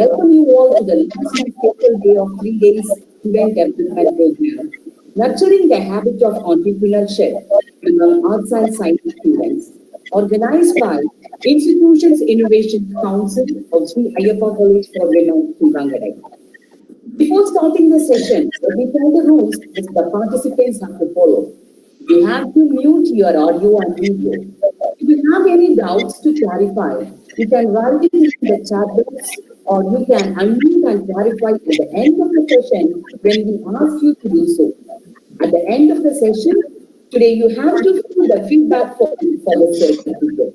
welcome you all to the last and special day of 3 days student development program, nurturing the habit of entrepreneurship among arts and science students, organized by Institutions Innovation Council of Sri Ayyappa College for Women, Srivangadai. Before starting the session, let me tell the rules which the participants have to follow. You have to mute your audio and video. If you have any doubts to clarify, you can write it in the chat box or you can unmute and clarify at the end of the session when we ask you to do so. At the end of the session, today you have to fill the feedback form for the certificate.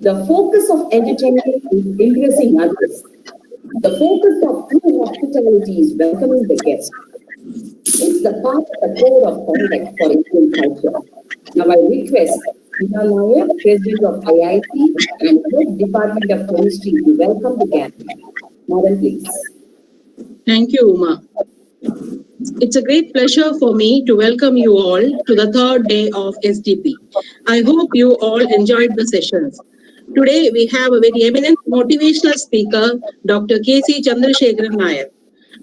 The focus of entertainment is impressing others. The focus of true hospitality is welcoming the guest. It's the part of the code of conduct for Indian culture. Now I request Smitha Nair, President of IIT and Head Department of Chemistry, to welcome the guest. Madam, please. Thank you, Uma. It's a great pleasure for me to welcome you all to the third day of SDP. I hope you all enjoyed the sessions. Today we have a very eminent motivational speaker, Dr. K.C. Chandrasekharan Nair.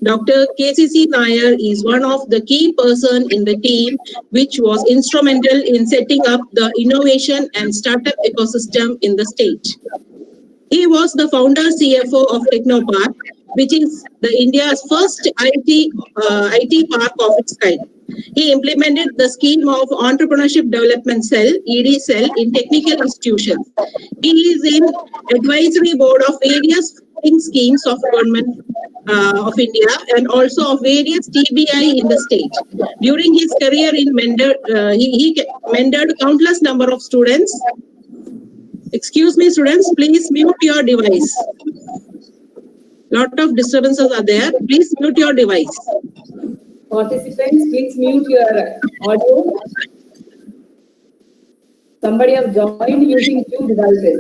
Dr. K.C.C. Nair is one of the key person in the team which was instrumental in setting up the innovation and startup ecosystem in the state. He was the founder CFO of Technopark, which is the India's first IT park of its kind. He implemented the scheme of Entrepreneurship Development Cell, ED Cell, in technical institutions. He is in advisory board of various funding schemes of government of India and also of various TBI in the state. During his career in he mentored countless number of students. Excuse me, students, please mute your device. Lot of disturbances are there. Please mute your device. Participants, please mute your audio. Somebody has joined using two devices.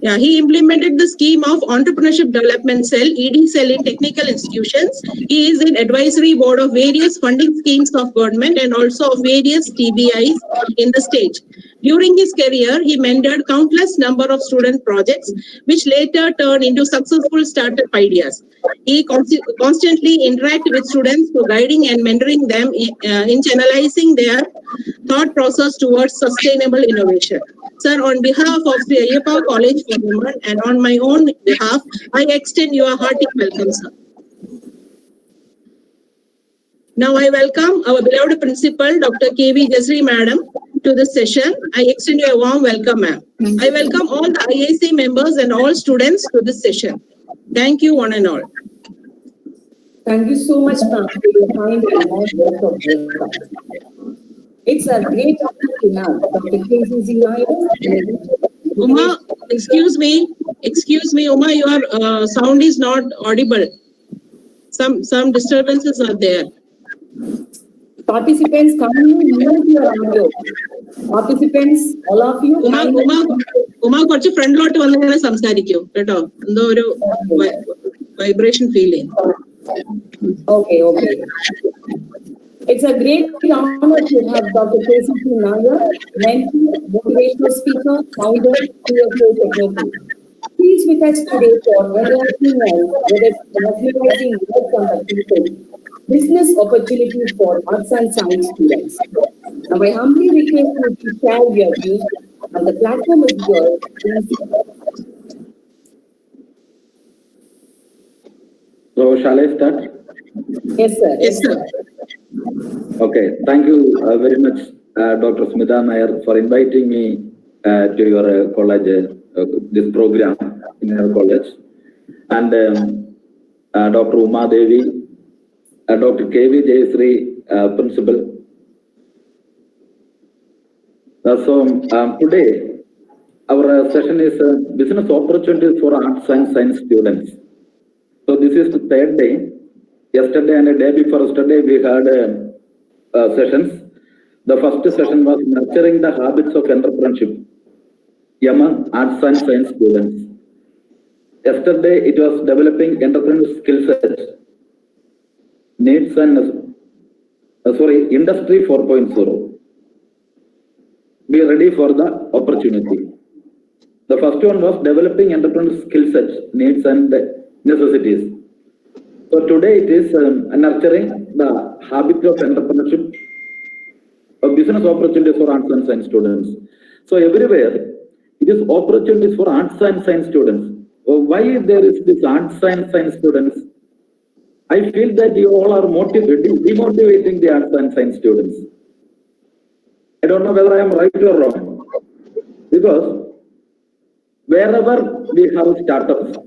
Yeah, he implemented the scheme of Entrepreneurship Development Cell, ED Cell in technical institutions. He is in advisory board of various funding schemes of government and also of various TBIs in the state. During his career, he mentored countless number of student projects, which later turned into successful startup ideas. He constantly interacted with students for guiding and mentoring them in channelizing their thought process towards sustainable innovation. Sir, on behalf of the Ayyappa College for Women and on my own behalf, I extend your hearty welcome, sir. Now I welcome our beloved principal, Dr. K.V. Jasri Madam, to this session. I extend you a warm welcome, ma'am. I welcome all the IIC members and all students to this session. Thank you, one and all. Thank you so much, ma'am, for your kind and warm welcome. It's a great honor to have Dr. K.C.C. Nair. Uma, excuse me, Uma, your sound is not audible. Some disturbances are there. Participants, come you mute your audio. Participants, all of you. Uma, കുറച്ച് ഫ്രണ്ടിലോട്ട് വന്നിങ്ങനെ സംസാരിക്കൂ കേട്ടോ. എന്തോ ഒരു vibration feeling. Okay. It's a great honor to have Dr. K.C.C. Nair, mentor, motivational speaker, founder, CFO Technopark. He is with us today for enlightening us whether maximizing work on the people, business opportunities for arts and science students. Now, I humbly request you to share your views, and the platform is yours. So, shall I start? Yes, sir. Yes, sir. Okay, thank you very much, Dr. Smitha Nair, for inviting me to your college, this program in your college, and Dr. Uma Devi, Dr. K.V. Jasri, principal. So today, our session is business opportunities for arts and science students. So this is the third day. Yesterday and the day before yesterday, we had sessions. The first session was nurturing the habits of entrepreneurship among arts and science students. Yesterday, it was developing entrepreneurial skill set, needs and Industry 4.0. Be ready for the opportunity. The first one was developing entrepreneurial skill set, needs and necessities. So today it is nurturing the habit of entrepreneurship, business opportunities for arts and science students. So everywhere it is opportunities for arts and science students. Why there is this arts and science students? I feel that you all are demotivating the arts and science students. I don't know whether I am right or wrong, because wherever we have startups,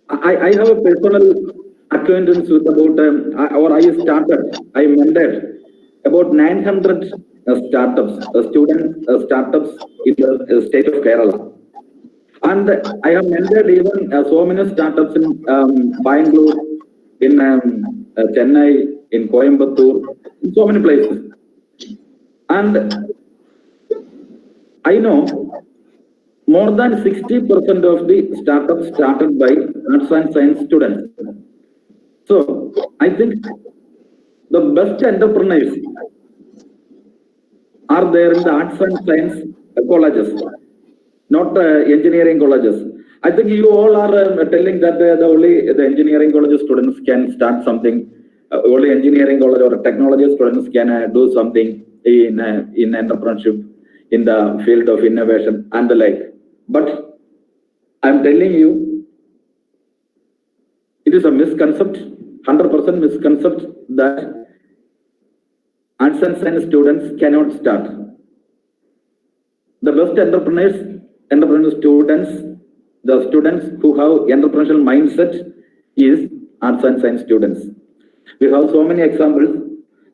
I have a personal acquaintance with about, I mentored about 900 startups, startups in the state of Kerala. And I have mentored even so many startups in Bangalore, in Chennai, in Coimbatore, in so many places. And I know more than 60% of the startups started by arts and science students. So I think the best entrepreneurs are there in the arts and science colleges, not engineering colleges. I think you all are telling that only the engineering college students can start something. Only engineering college or technology students can do something in entrepreneurship, in the field of innovation and the like. But I'm telling you, it is a misconcept, 100% misconcept that arts and science students cannot start. The best entrepreneur students, the students who have entrepreneurial mindset is arts and science students. We have so many examples.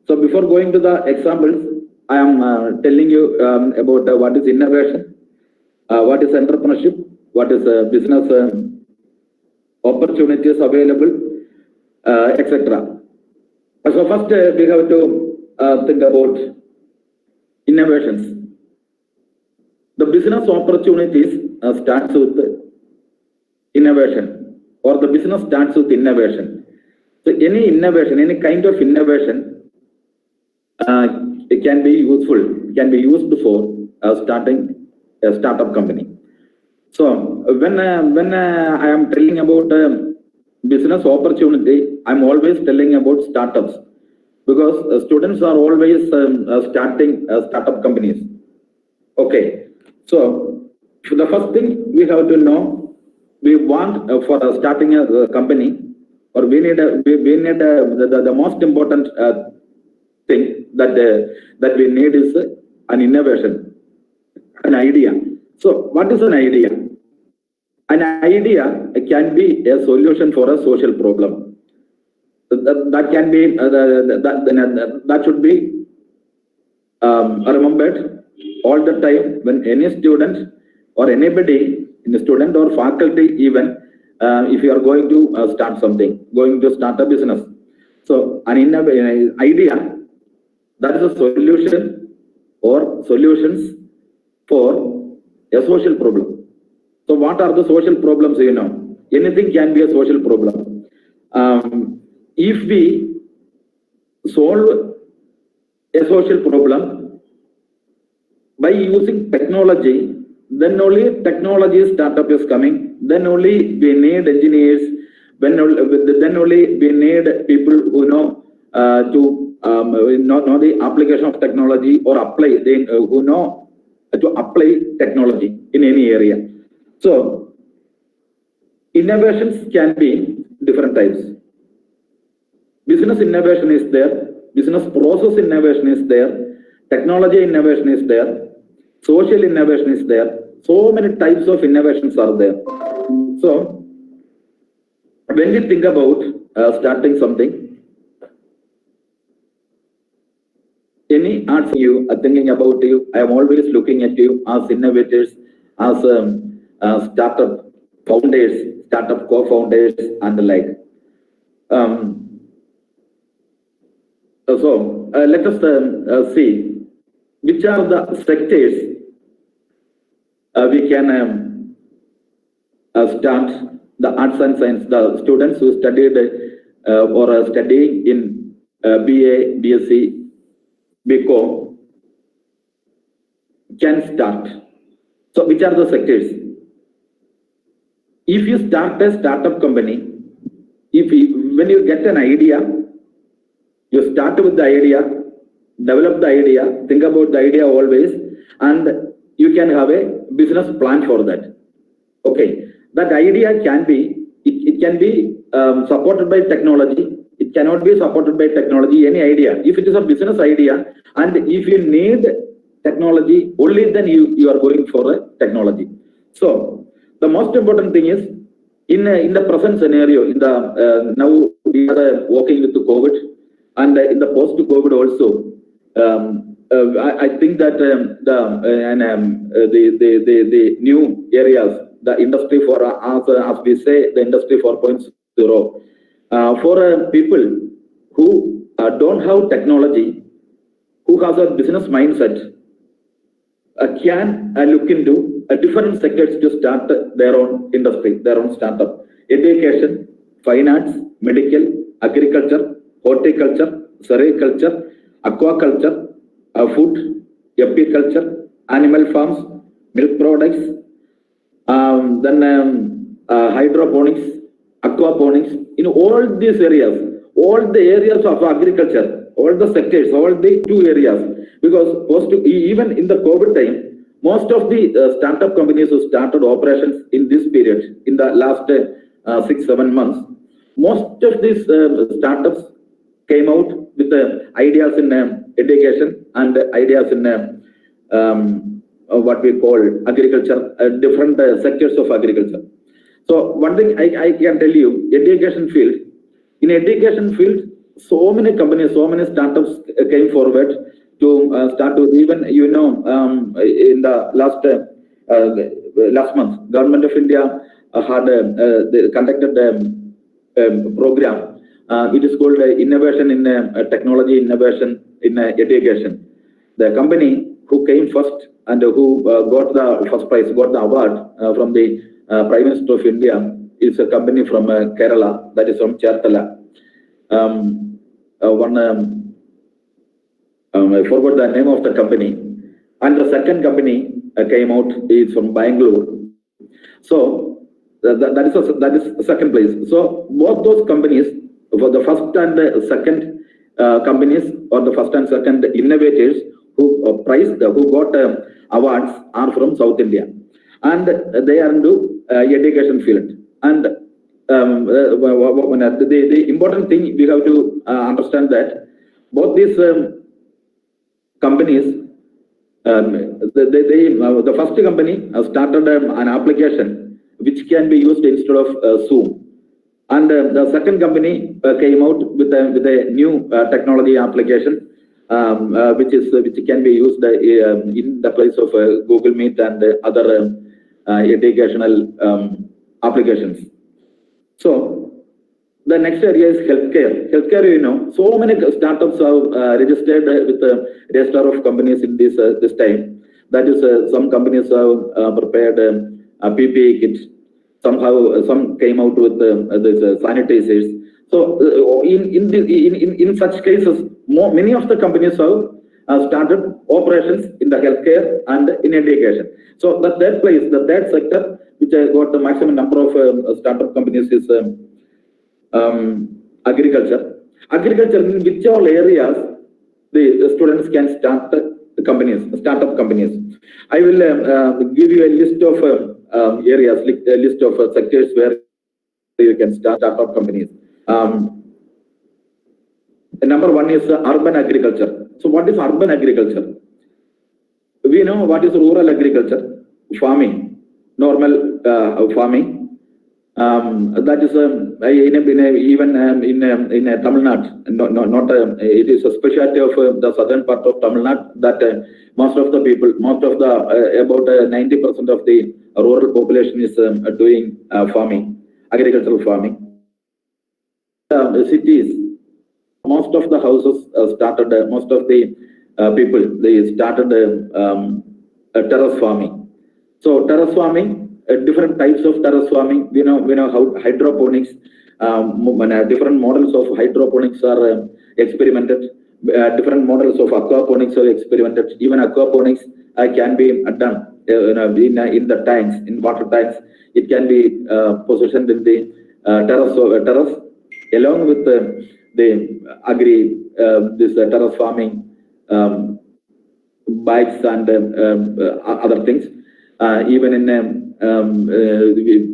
So before going to the examples, I am telling you about what is innovation, what is entrepreneurship, what is business opportunities available, etc. So first we have to think about innovations. The business opportunities starts with innovation, or the business starts with innovation. So any innovation, any kind of innovation, it can be useful, can be used for starting a startup company. So when I am telling about business opportunity, I'm always telling about startups, because students are always starting startup companies. Okay, so the first thing we have to know, we want for starting a company, or we need the most important thing that we need is an innovation, an idea. So what is an idea? An idea can be a solution for a social problem. That can be that should be remembered all the time when any student or anybody, in a student or faculty even, if you are going to start something, going to start a business. So an idea, that is a solution or solutions for a social problem. So what are the social problems? Anything can be a social problem. If we solve a social problem by using technology, then only technology startup is coming. Then only we need engineers. Then only we need people who know to know the application of technology, or apply who know to apply technology in any area. So innovations can be different types. Business innovation is there, business process innovation is there, technology innovation is there, social innovation is there. So many types of innovations are there. So when we think about starting something, any arts you are thinking about you, I am always looking at you as innovators, as startup founders, startup co-founders, and the like. So let us see which are the sectors we can start the arts and science. The students who studied or are studying in BA, BSc, BCom can start. So which are the sectors? If you start a startup company, when you get an idea, you start with the idea, develop the idea, think about the idea always, and you can have a business plan for that. Okay, that idea can be, it can be supported by technology. It cannot be supported by technology, any idea. If it is a business idea, and if you need technology, only then you are going for a technology. So the most important thing is, in the present scenario, in the now we are working with the COVID, and in the post-COVID also, I think that the new areas, the industry for as we say, the industry 4.0, for people who don't have technology, who has a business mindset, can look into different sectors to start their own industry, their own startup. Education, finance, medical, agriculture, horticulture, sericulture, aquaculture, food, apiculture, animal farms, milk products, then hydroponics, aquaponics. In all these areas, all the areas of agriculture, all the sectors, all the two areas. Because even in the COVID time, most of the startup companies who started operations in this period, in the last 6-7 months, most of these startups came out with ideas in education and ideas in what we call agriculture, different sectors of agriculture. So one thing I can tell you, education field. In education field, so many companies, so many startups came forward to start to, even in the last month, Government of India had conducted a program. It is called Innovation in Technology Innovation in Education. The company who came first and who got the first prize, got the award from the Prime Minister of India, is a company from Kerala, that is from Chertala. I forgot the name of the company. And the second company came out is from Bangalore. So that is second place. So both those companies, for the first and second companies, or the first and second innovators who got awards, are from South India, and they are into education field. And the important thing we have to understand that both these companies, the first company started an application which can be used instead of Zoom. And the second company came out with a new technology application, which can be used in the place of Google Meet and other educational applications. So the next area is healthcare. Healthcare, so many startups have registered with the register of companies in this time. That is, some companies have prepared a PPE kit. Some came out with these sanitizers. So in such cases, many of the companies have started operations in the healthcare and in education. So the third sector, which got the maximum number of startup companies, is agriculture. Agriculture, in which all areas the students can start startup companies. I will give you a list of areas, a list of sectors where you can start startup companies. Number one is urban agriculture. So what is urban agriculture? We know what is rural agriculture, farming, normal farming. That is even in Tamil Nadu, it is a specialty of the southern part of Tamil Nadu that most of the people, about 90% of the rural population is doing farming, agricultural farming. Cities, most of the houses started, most of the people, they started terrace farming. So terrace farming, different types of terrace farming. We know how hydroponics, different models of hydroponics are experimented. Different models of aquaponics are experimented. Even aquaponics can be done in the tanks, in water tanks. It can be positioned in the terrace, along with the agri, this terrace farming bikes and other things. Even in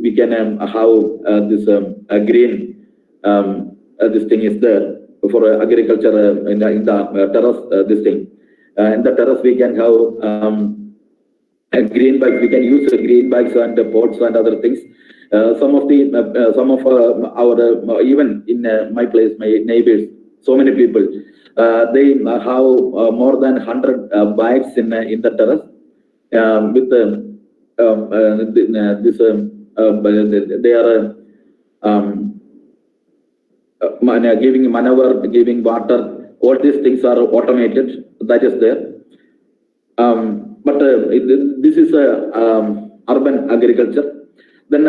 we can have this green this thing is there for agriculture in the terrace. This thing in the terrace we can have green bags. We can use green bags and pots and other things. Some of our even in my place, my neighbors, so many people, they have more than 100 bikes in the terrace with this. They are giving manure, giving water. All these things are automated. That is there. But this is urban agriculture. Then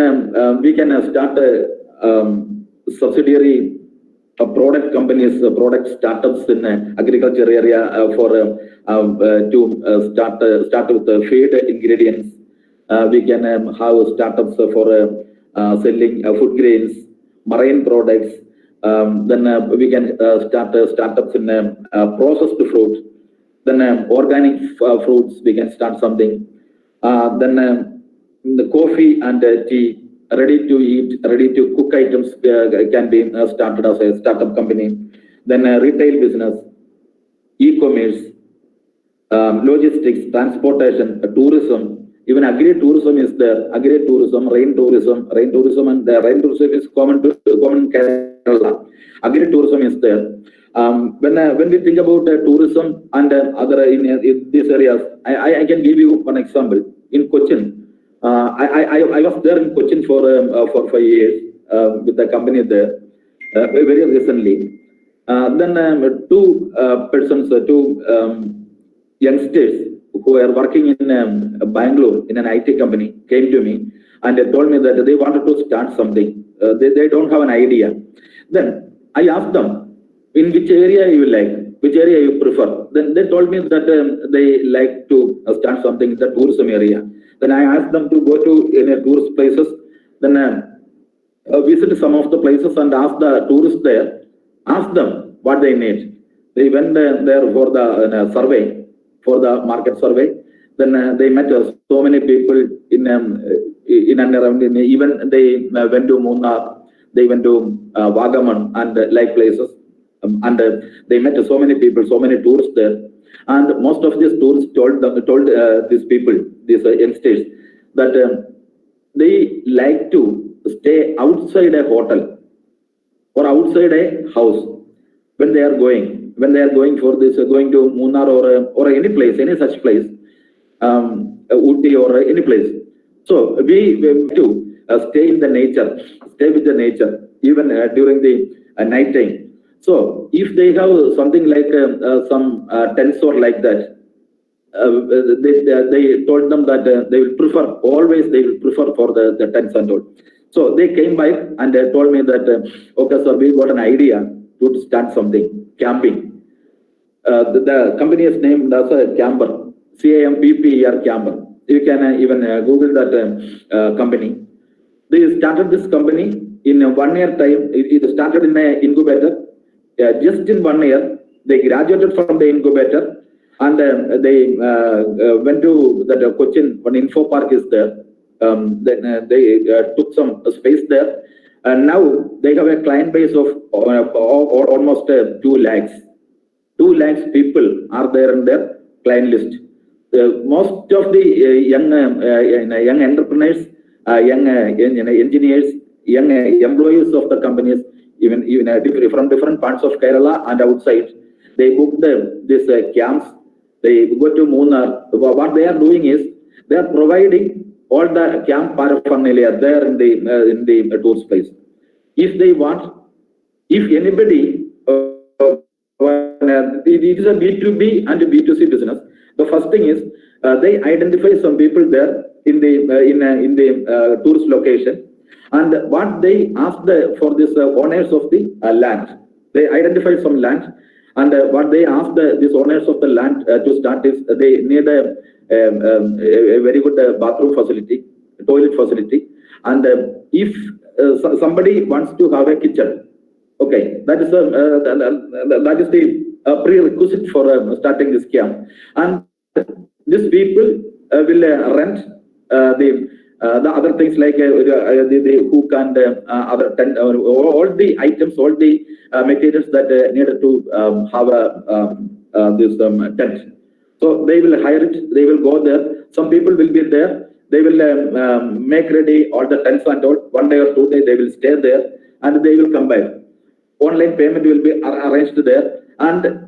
we can start subsidiary product companies, product startups in agriculture area for to start with feed ingredients. We can have startups for selling food grains, marine products. Then we can start startups in processed fruit. Then organic fruits, we can start something. Then the coffee and tea, ready to eat, ready to cook items can be started as a startup company. Then retail business, e-commerce, logistics, transportation, tourism. Even agri-tourism is there. Agri-tourism, rain tourism, and rain tourism is common in Kerala. Agri-tourism is there. When we think about tourism and other in these areas, I can give you one example. In Cochin, I was there in Cochin for 5 years with the company there very recently. Then two youngsters who are working in Bangalore in an IT company came to me and they told me that they wanted to start something. They don't have an idea. Then I asked them, in which area you like, which area you prefer. Then they told me that they like to start something in the tourism area. Then I asked them to go to tourist places. Then visit some of the places and ask the tourists there, ask them what they need. They went there for the survey, for the market survey. Then they met so many people in and around. Even they went to Munnar, they went to Vagaman and like places. And they met so many people, so many tourists there. And most of these tourists told these people, these youngsters, that they like to stay outside a hotel or outside a house when they are going. When they are going for this, going to Munnar or any place, any such place, Uti or any place. So we to stay in the nature, stay with the nature, even during the night time. So if they have something like some tents or like that, they told them that they will prefer, always they will prefer for the tents and all. So they came by and they told me that, okay, sir, we got an idea to start something, camping. The company is named as a Camper, CAMPPER Camper. You can even Google that company. They started this company in 1 year time. It started in an incubator. Just in 1 year, they graduated from the incubator and they went to the Cochin. One info park is there. Then they took some space there, and now they have a client base of almost 2 lakhs. 2 lakhs people are there in their client list. Most of the young entrepreneurs, young engineers, young employees of the companies, even from different parts of Kerala and outside, they book these camps. They go to Munnar. What they are doing is they are providing all the camp paraphernalia there in the tourist place. If they want, if anybody, it is a B2B and a B2C business. The first thing is they identify some people there in the tourist location. And what they ask for this owners of the land, they identify some land And what they asked these owners of the land to start is they need a very good bathroom facility, toilet facility, and if somebody wants to have a kitchen, okay, that is the prerequisite for starting this camp, and these people will rent the other things like the hook and other all the items, all the materials that needed to have this tent. So they will hire it. They will go there. Some people will be there. They will make ready all the tents and all. 1 day or 2 days they will stay there, and they will come back. Online payment will be arranged there, and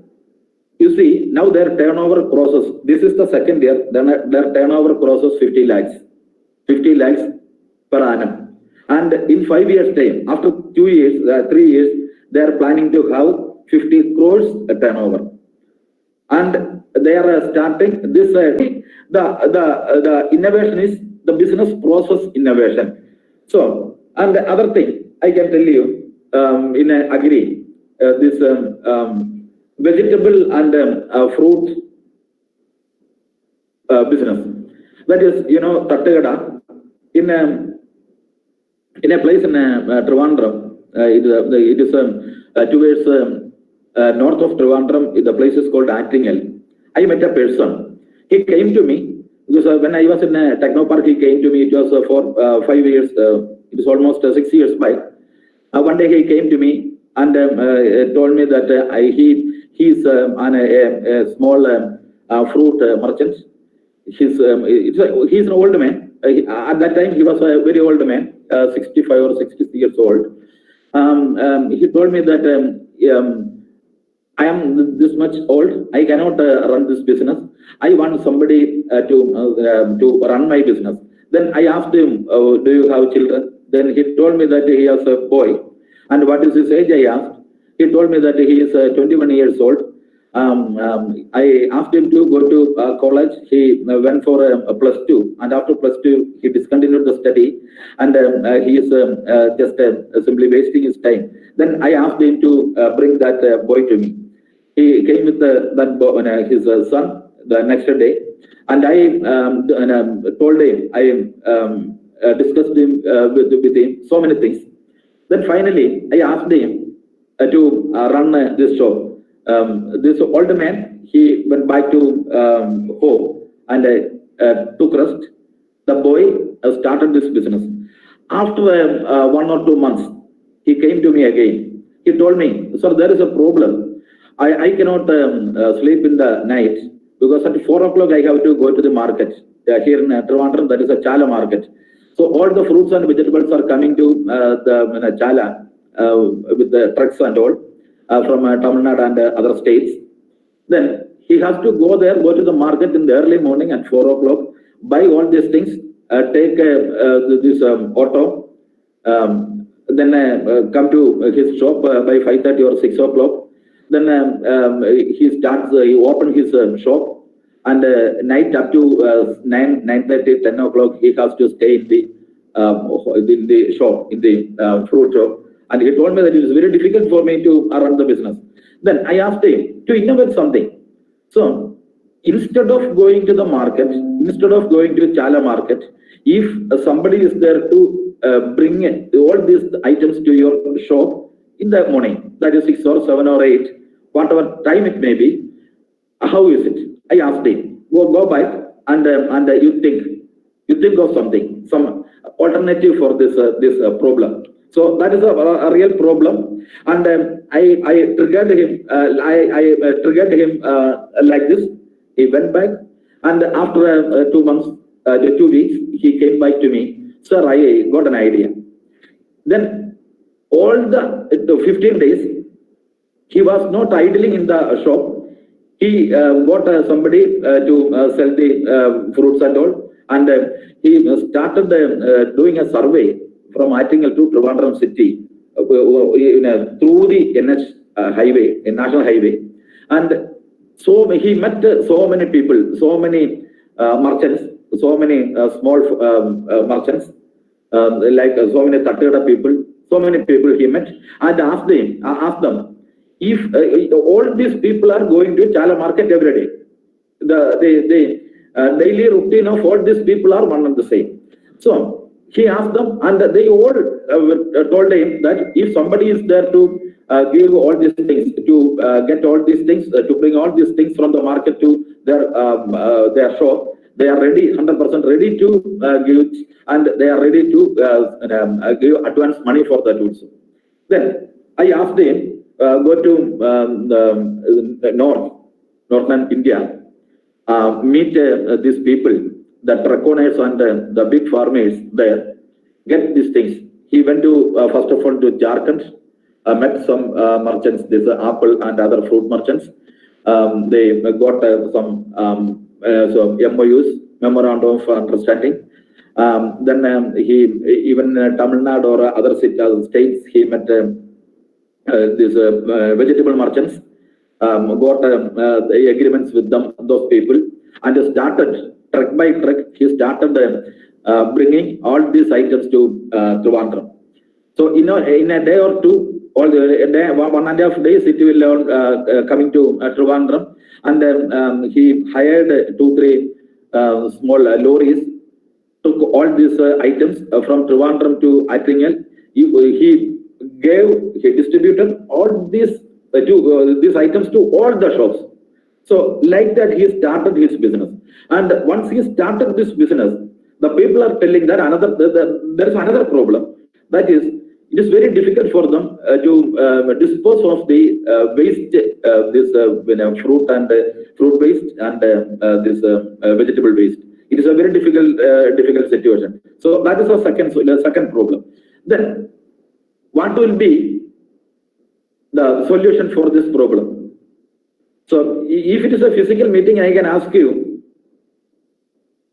you see, now their turnover crosses. This is the second year. Then their turnover crosses 50 lakhs. 50 lakhs per annum. And in 5 years' time, after 2 years, 3 years, they are planning to have 50 crores turnover. And they are starting this. The innovation is the business process innovation. So, and the other thing I can tell you in agri, this vegetable and fruit business. That is, Tattagada in a place in Trivandrum. It is towards north of Trivandrum. The place is called Attingel. I met a person. He came to me because when I was in a techno park, he came to me. It was for 5 years. It was almost 6 years back. One day he came to me and told me that he's on a small fruit merchant. He's an old man. At that time, he was a very old man, 65 or 66 years old. He told me that I am this much old. I cannot run this business. I want somebody to run my business. Then I asked him, "Do you have children?" Then he told me that he has a boy. And what is his age? I asked. He told me that he is 21 years old. I asked him to go to college. He went for a +2, and after +2, he discontinued the study, and he is just simply wasting his time. Then I asked him to bring that boy to me. He came with that boy, his son the next day, and I told him, I discussed him with him so many things. Then finally, I asked him to run this shop. This old man, he went back to home and took rest. The boy started this business. After 1 or 2 months, he came to me again. He told me, "Sir, there is a problem. I cannot sleep in the night because at 4 o'clock I have to go to the market. Here in Trivandrum, that is a Chala market. So all the fruits and vegetables are coming to the Chala with the trucks and all from Tamil Nadu and other states. Then he has to go there, go to the market in the early morning at 4 o'clock, buy all these things, take this auto, then come to his shop by 5:30 or 6 o'clock. Then he opens his shop, and night up to 9:30, 10 o'clock, he has to stay in the shop, in the fruit shop. And he told me that it is very difficult for me to run the business. Then I asked him to innovate something. So instead of going to the market, instead of going to Chala market, if somebody is there to bring all these items to your shop in the morning, that is 6 or 7 or 8, whatever time it may be, how is it? I asked him, go back and you think of something, some alternative for this problem. So that is a real problem, and I triggered him. I triggered him like this. He went back, and after 2 months, 2 weeks, he came back to me. "Sir, I got an idea." Then all the 15 days, he was not idling in the shop. He got somebody to sell the fruits and all, and he started doing a survey from Attingel to Trivandrum city through the NH highway, a national highway. And so he met so many people, so many merchants, so many small merchants, like so many Tattagada people, so many people he met, and asked them, if all these people are going to Chala market every day, the daily routine of all these people are one and the same. So he asked them, and they all told him that if somebody is there to give all these things, to get all these things, to bring all these things from the market to their shop, they are ready, 100% ready to give, and they are ready to give advance money for that also. Then I asked him, go to the northern India, meet these people, the draconers and the big farmers there, get these things. He went to, first of all, to Jharkhand, met some merchants, this apple and other fruit merchants. They got some MOUs, memorandum of understanding. Then he, even Tamil Nadu or other states, he met these vegetable merchants, got the agreements with them, those people, and started truck by truck. He started bringing all these items to Trivandrum. So in a day or two, or a day, 1.5 days, it will coming to Trivandrum, and he hired 2-3 small lorries, took all these items from Trivandrum to Attingel. He distributed all these items to all the shops. So like that, he started his business. And once he started this business, the people are telling that there is another problem. That is, it is very difficult for them to dispose of the waste, this fruit and fruit waste and this vegetable waste. It is a very difficult situation. So that is the second problem. Then what will be the solution for this problem? So if it is a physical meeting, I can ask you,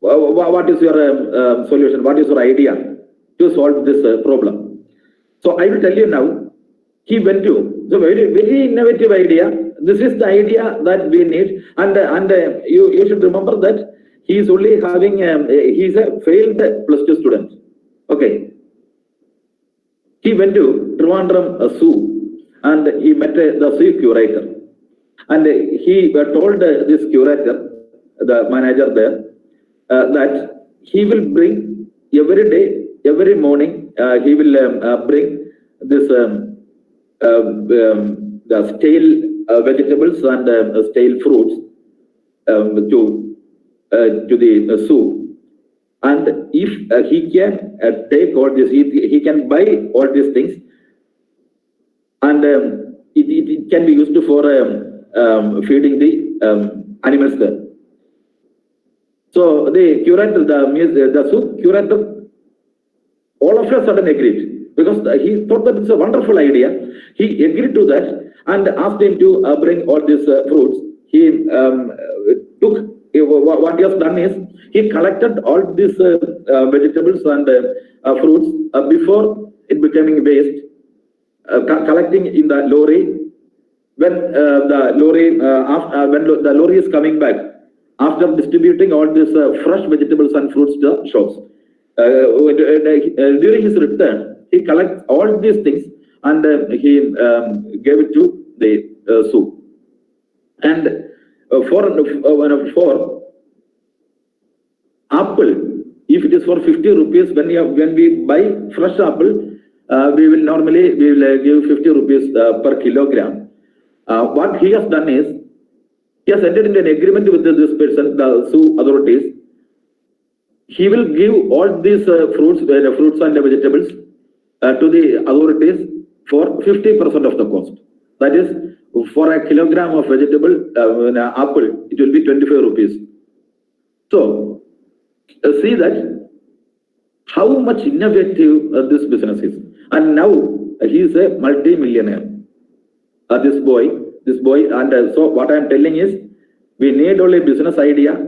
what is your solution? What is your idea to solve this problem? So I will tell you now. He went to the very innovative idea. This is the idea that we need, and you should remember that he is only having he is a failed +2 student. Okay. He went to Trivandrum Zoo and he met the zoo curator, and he told this curator, the manager there, that he will bring every day, every morning, he will bring this the stale vegetables and stale fruits to the zoo. And if he can take all this, he can buy all these things, and it can be used for feeding the animals there. So the curator, the zoo curator, all of a sudden agreed, because he thought that it's a wonderful idea. He agreed to that and asked him to bring all these fruits. He took, what he has done is, he collected all these vegetables and fruits before it becoming waste, collecting in the lorry. When the lorry is coming back, after distributing all these fresh vegetables and fruits to shops, during his return, he collects all these things and he gave it to the zoo. And for apple, if it is for 50 rupees, when we buy fresh apple, we will give 50 rupees per kilogram. What he has done is, he has entered into an agreement with this person, the zoo authorities. He will give all these fruits and vegetables to the authorities for 50% of the cost. That is, for a kilogram of vegetable apple, it will be 25 rupees. So see that how much innovative this business is. And now he is a multi-millionaire. This boy, and so what I am telling is, we need only business idea.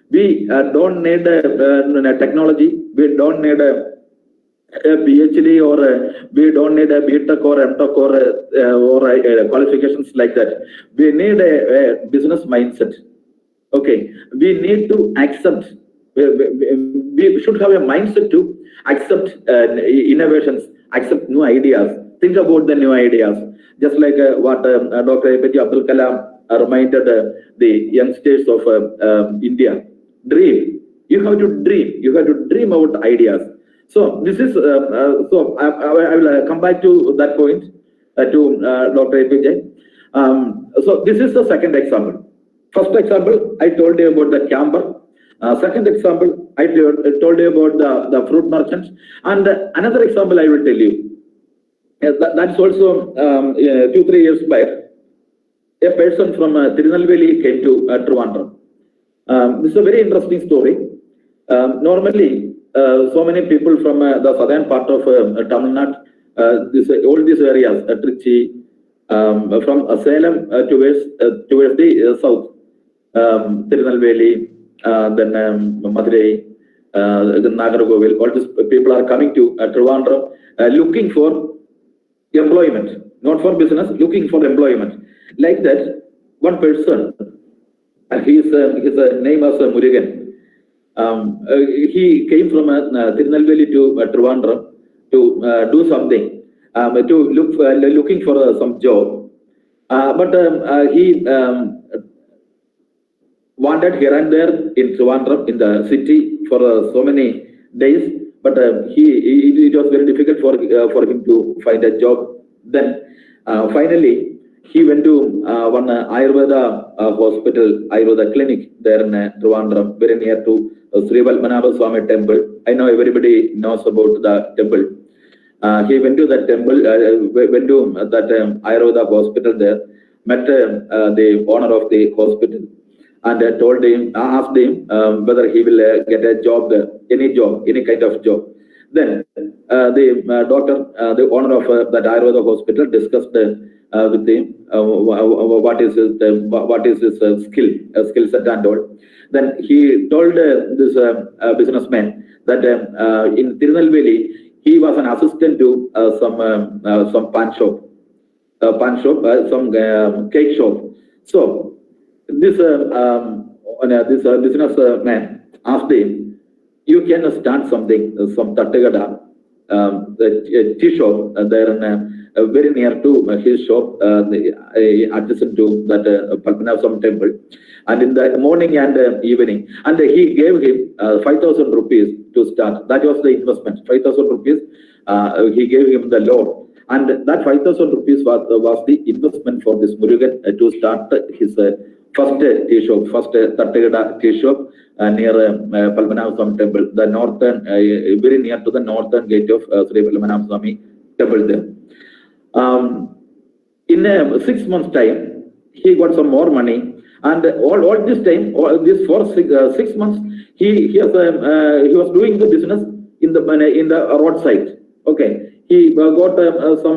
We don't need technology. We don't need a PhD, or we don't need a BTech or MTech or qualifications like that. We need a business mindset. Okay, we need to accept. We should have a mindset to accept innovations, accept new ideas, think about the new ideas. Just like what Dr. APJ Abdul Kalam reminded the youngsters of India. Dream. You have to dream. You have to dream about ideas. So this is I will come back to that point to Dr. APJ. So this is the second example. First example, I told you about the camper. Second example, I told you about the fruit merchants. And another example I will tell you. That's also 2-3 years back. A person from Tirunelveli came to Trivandrum. This is a very interesting story. Normally, so many people from the southern part of Tamil Nadu, all these areas, Trichy, from Salem towards the south, Tirunelveli, then Madurai, Nagarkovil, all these people are coming to Trivandrum looking for employment, not for business, looking for employment. Like that, one person, his name was Murugan. He came from Tirunelveli to Trivandrum to do something, to looking for some job. But he wandered here and there in Trivandrum, in the city, for so many days. But it was very difficult for him to find a job. Then finally, he went to one Ayurveda hospital, Ayurveda clinic there in Trivandrum, very near to Sri Valmanabha Swami temple. I know everybody knows about the temple. He went to that temple, went to that Ayurveda hospital there, met the owner of the hospital, and told him, asked him whether he will get a job there, any kind of job. Then the doctor, the owner of that Ayurveda hospital, discussed with him what is his skill set and all. Then he told this businessman that in Tirunelveli he was an assistant to some pan shop, some cake shop. So this businessman asked him, you can start something, some Tattagada, tea shop there in, very near to his shop, adjacent to that Padmanabhaswamy temple. And in the morning and evening, and he gave him 5,000 rupees to start. That was the investment, 5,000 rupees. He gave him the loan. And that 5,000 rupees was the investment for this Murugan to start his first tea shop, first Tattagada tea shop near Padmanabhaswamy temple, the northern, very near to the northern gate of Sri Padmanabhaswamy temple there. In 6 months' time, he got some more money, and all this time, for 6 months, he was doing the business in the roadside. Okay, he got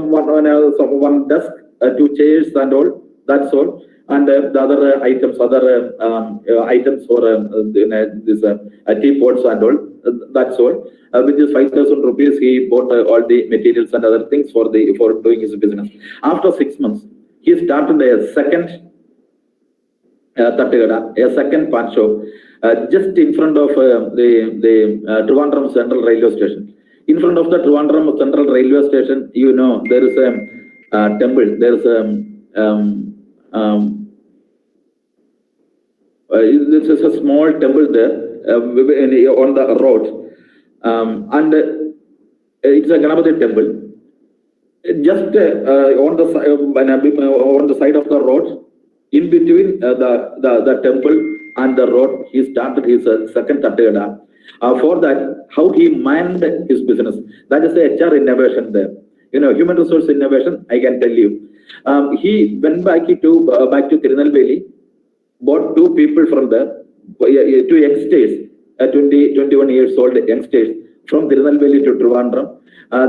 one desk, 2 chairs and all. That's all. And the other items for this teapots and all. That's all. With this 5,000 rupees, he bought all the materials and other things for doing his business. After 6 months, he started a second Tattagada, a second pan shop, just in front of the Trivandrum Central Railway Station. In front of the Trivandrum Central Railway Station, you know, there is a temple. There is this is a small temple there on the road, and it's a Ganapati temple. Just on the side of the road, in between the temple and the road, he started his second Tattagada. For that, how he manned his business. That is the HR innovation there. You know, human resource innovation, I can tell you. He went back to Tirunelveli, bought 2 people from there, 2 youngsters, 21 years old youngsters from Tirunelveli to Trivandrum.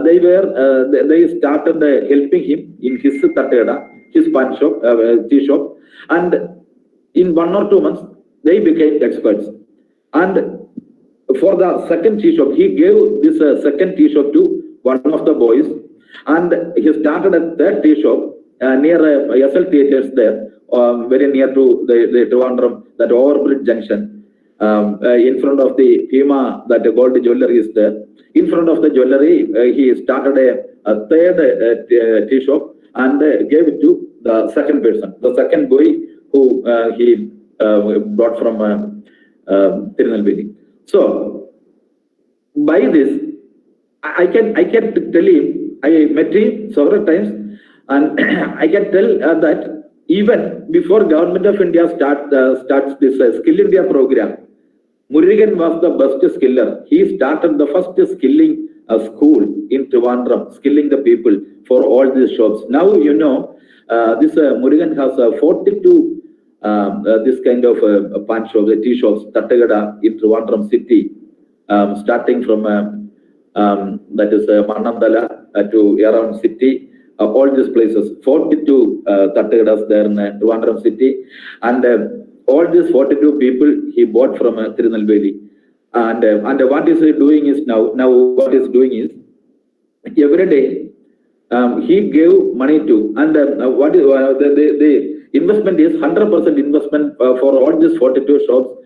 They started helping him in his Tattagada, his pan shop, tea shop, and in 1 or 2 months, they became experts. And for the second tea shop, he gave this second tea shop to one of the boys, and he started a third tea shop near SL Theatres there, very near to the Trivandrum, that overbridge junction. In front of the Pima, that gold jewelry is there. In front of the jewelry, he started third tea shop and gave it to the second person, the second boy who he brought from Tirunelveli. So by this, I can tell him. I met him several times, and I can tell that even before Government of India starts this Skill India program, Murugan was the best skiller. He started the first skilling school in Trivandrum, skilling the people for all these shops. Now this Murugan has 42 this kind of pan shops, tea shops, Tattagada in Trivandrum city, starting from that is Manandala to around city. All these places, 42 Tattagadas there in Trivandrum city, and all these 42 people he bought from Tirunelveli. And what is he doing is now what he's doing is every day he gave money to, and what is the investment is 100% investment for all these 42 shops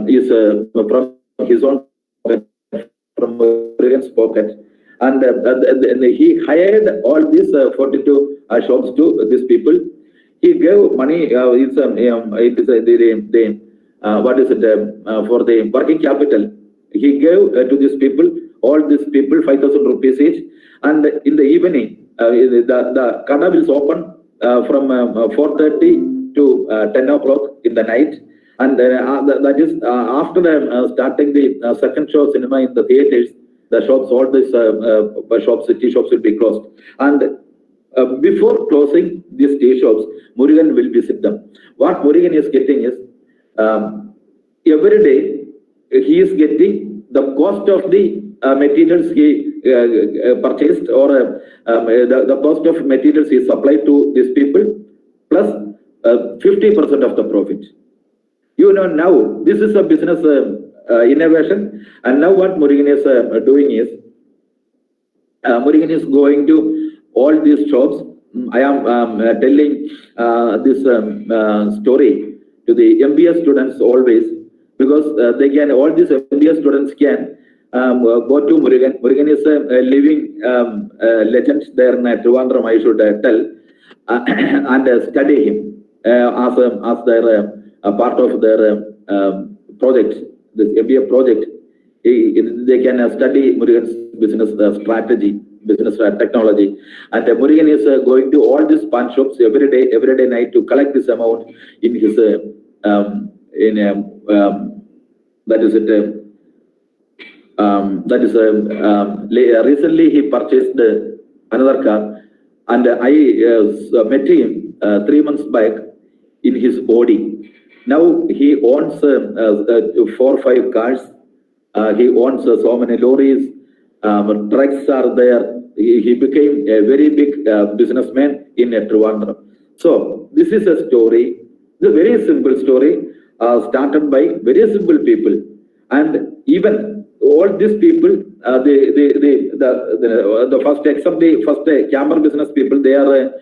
is from his own pocket, from Murugan's pocket. And he hired all these 42 shops to these people. He gave money. It is what is it for the working capital? He gave to these people, all these people, 5,000 rupees each. And in the evening, the kada will open from 4:30 to 10 o'clock in the night. And that is after starting the second show cinema in the theaters. The shops, all these shops, tea shops will be closed. And before closing these tea shops, Murugan will visit them. What Murugan is getting is every day he is getting the cost of the materials he purchased, or the cost of materials he supplied to these people, plus 50% of the profit. Now this is a business innovation, and now what Murugan is doing is Murugan is going to all these shops. I am telling this story to the MBA students always, because they can, all these MBA students can go to Murugan. Murugan is a living legend there in Trivandrum, I should tell, and study him as their part of their project, this MBA project. They can study Murugan's business strategy, business technology, and Murugan is going to all these pan shops every day night to collect this amount in his that is it. That is recently he purchased another car, and I met him 3 months back in his body. Now he owns 4 or 5 cars. He owns so many lorries. Trucks are there. He became a very big businessman in Trivandrum. So this is a story. It's a very simple story started by very simple people, and even all these people, the first, except the first camera business people, they are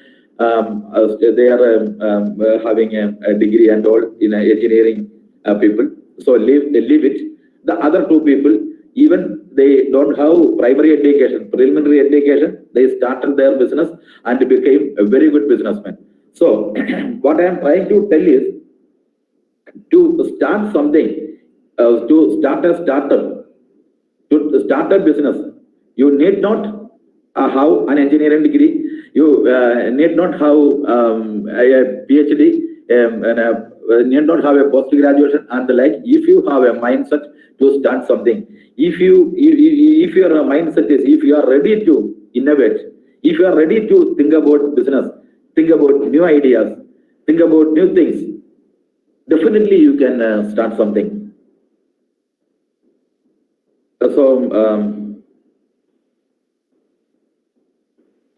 having a degree and all in engineering people. So leave it. The other 2 people, even they don't have primary education, preliminary education, they started their business and became a very good businessman. So what I am trying to tell is, to start something, to start a startup, to start a business, you need not have an engineering degree. You need not have a PhD, need not have a post graduation and the like. If you have a mindset to start something, if your mindset is, if you are ready to innovate, if you are ready to think about business, think about new ideas, think about new things, definitely you can start something. So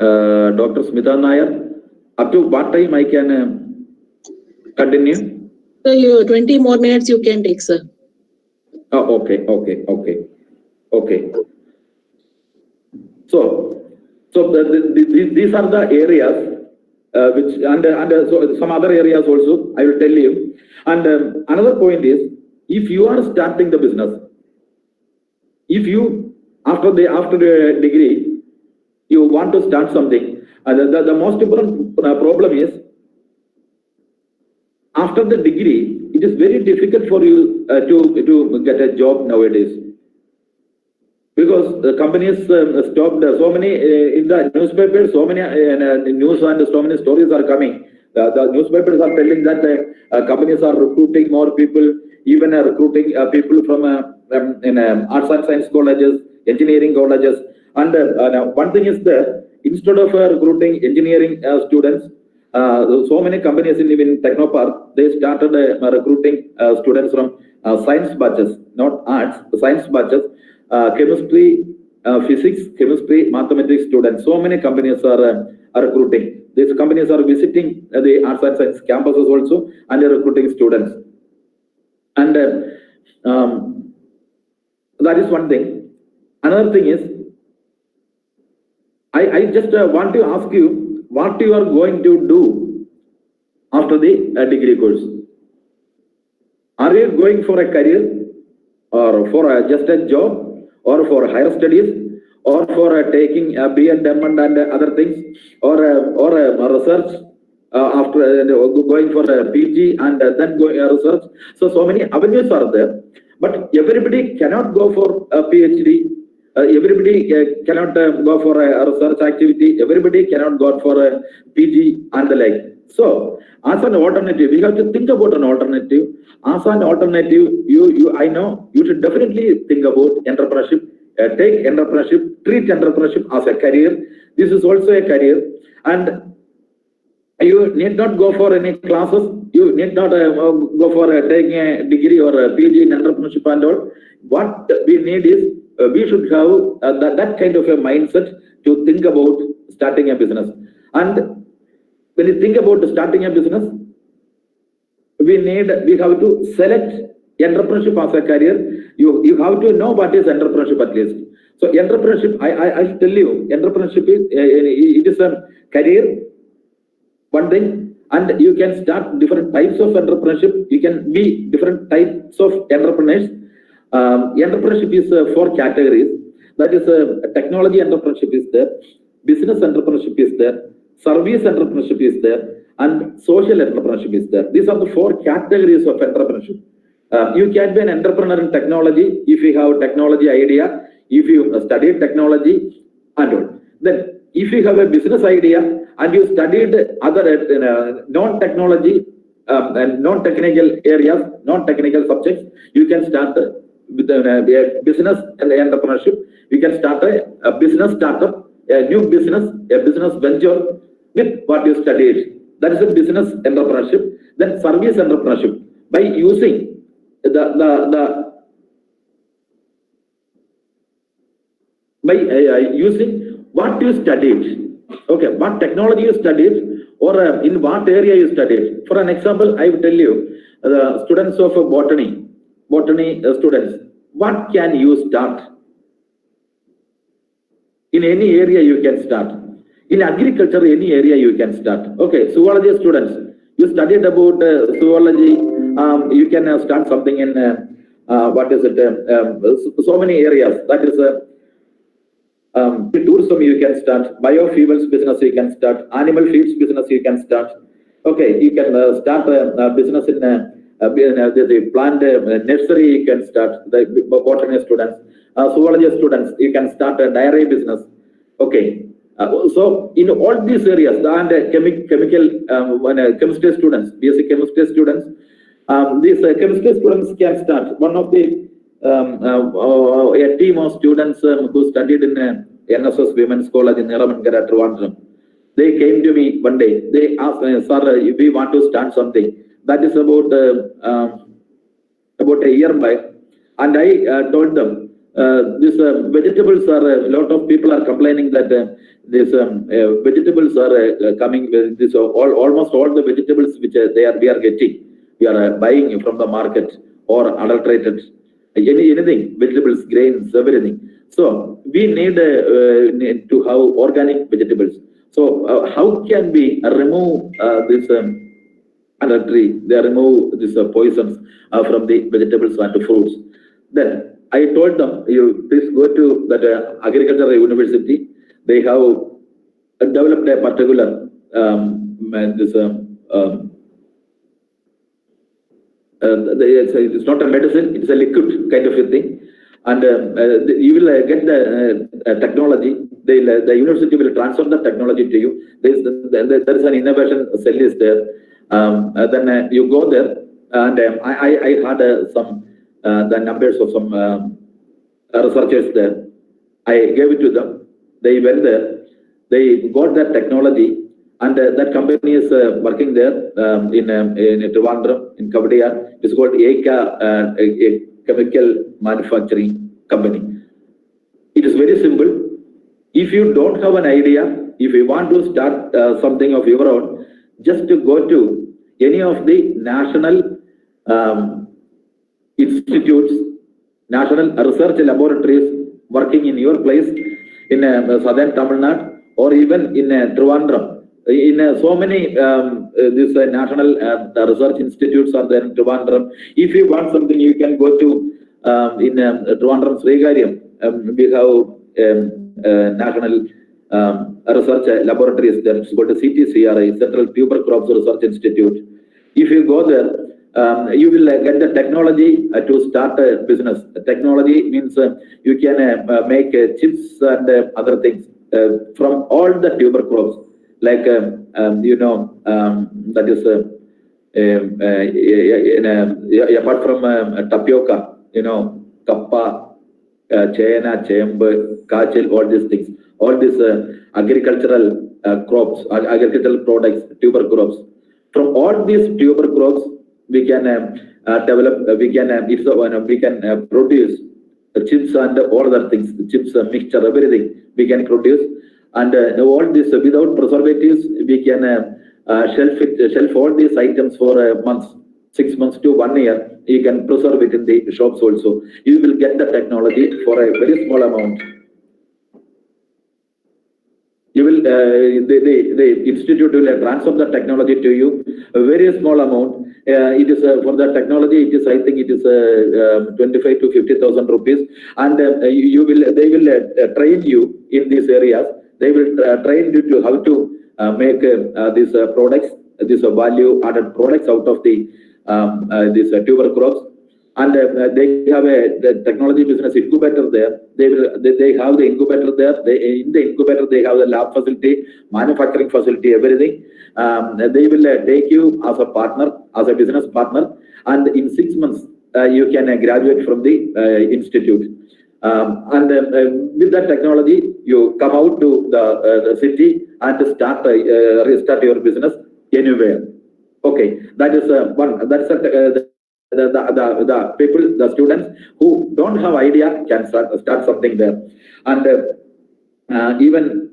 Dr. Smitha Nair, up to what time I can continue? So you 20 more minutes you can take, sir. Oh, okay. So these are the areas which, and so some other areas also I will tell you. And another point is, if you are starting the business, if you after the degree, you want want to start something, the most important problem is after the degree, it is very difficult for you to get a job nowadays, because the companies stopped so many in the newspapers, so many news and so many stories are coming. The newspapers are telling that companies are recruiting more people, even recruiting people from in arts and science colleges, engineering colleges. And one thing is that instead of recruiting engineering students, so many companies in Technopark, they started recruiting students from science batches, not arts, science batches, chemistry, physics, chemistry, mathematics students. So many companies are recruiting. These companies are visiting the arts and science campuses also, and they are recruiting students. And that is one thing. Another thing is, I just want to ask you what you are going to do after the degree course. Are you going for a career, or for just a job, or for higher studies, or for taking a B.Ed, M.Ed and other things, or research after going for a PG and then going research? So many avenues are there, but everybody cannot go for a PhD. Everybody cannot go for a research activity. Everybody cannot go for a PG and the like. So, as an alternative, we have to think about an alternative. As an alternative, I know you should definitely think about entrepreneurship. Take entrepreneurship, treat entrepreneurship as a career. This is also a career, and you need not go for any classes. You need not go for taking a degree or a PG in entrepreneurship and all. What we need is we should have that kind of a mindset to think about starting a business. And when you think about starting a business, we have to select entrepreneurship as a career. You have to know what is entrepreneurship at least. So entrepreneurship, I tell you, entrepreneurship is it is a career, one thing, and you can start different types of entrepreneurship. You can be different types of entrepreneurs. Entrepreneurship is four categories. That is technology entrepreneurship is there, business entrepreneurship is there, service entrepreneurship is there, and social entrepreneurship is there. These are the four categories of entrepreneurship. You can be an entrepreneur in technology if you have technology idea, if you studied technology and all. Then if you have a business idea and you studied other non-technology and non-technical areas, non-technical subjects, you can start with a business and entrepreneurship. You can start a business startup, a new business, a business venture with what you studied. That is a business entrepreneurship. Then service entrepreneurship, by using using what you studied, okay, what technology you studied, or in what area you studied. For an example, I will tell you, the students of botany students, what can you start? In any area you can start. In agriculture, any area you can start. Okay, zoology students, you studied about zoology. You can start something in what is it? So many areas. That is tourism you can start. Biofuels business you can start. Animal feeds business you can start. Okay, you can start a business in the plant nursery. You can start. The botany students, zoology students, you can start a dairy business. Okay. So in all these areas, and chemistry students, basic chemistry students, these chemistry students can start. One of the a team of students who studied in NSS Women's College in Niramankara, Trivandrum. They came to me one day. They asked, "Sir, if we want to start something." That is about a year back, and I told them, these vegetables are, a lot of people are complaining that these vegetables are coming with this, almost all the vegetables which we are getting, we are buying from the market or adulterated, anything, vegetables, grains, everything. So we need to have organic vegetables. So how can we remove this adultery? They remove this poisons from the vegetables and fruits. Then I told them, you please go to that agricultural university. They have developed a particular it's not a medicine, it's a liquid kind of a thing. And you will get the technology, the university will transfer the technology to you. There is an innovation cell is there. Then you go there, and I had some the numbers of some researchers there. I gave it to them. They went there. They got that technology, and that company is working there in Trivandrum, in Kavadiya. It's called Eka, a chemical manufacturing company. It is very simple. If you don't have an idea, if you want to start something of your own, just to go to any of the national institutes, national research laboratories working in your place in southern Tamil Nadu, or even in Trivandrum. In so many these national research institutes are there in Trivandrum. If you want something, you can go to in Trivandrum Srigariam. We have national research laboratories there. It's called the CTCRI, Central Tuber Crops Research Institute. If you go there, you will get the technology to start a business. Technology means you can make chips and other things from all the tuber crops, like that is apart from tapioca, kappa, chena, chembe, kachil, all these things, all these agricultural crops, agricultural products, tuber crops. From all these tuber crops, we can develop, we can produce chips and all other things, chips, mixture, everything we can produce. And all this without preservatives, we can shelf all these items for months, 6 months to 1 year. You can preserve it in the shops also. You will get the technology for a very small amount. You will the institute will transfer the technology to you, a very small amount. It is for the technology. It is, I think, it is 25 to 50,000 rupees, and they will train you in these areas. They will train you to how to make these products, these value-added products out of the these tuber crops. And they have the technology business incubator there. They have the incubator there. In the incubator they have the lab facility, manufacturing facility, everything. They will take you as a partner, as a business partner, and in 6 months you can graduate from the institute. And with that technology, you come out to the city and restart your business anywhere. Okay, that is one. That's the people, the students who don't have idea can start something there, and even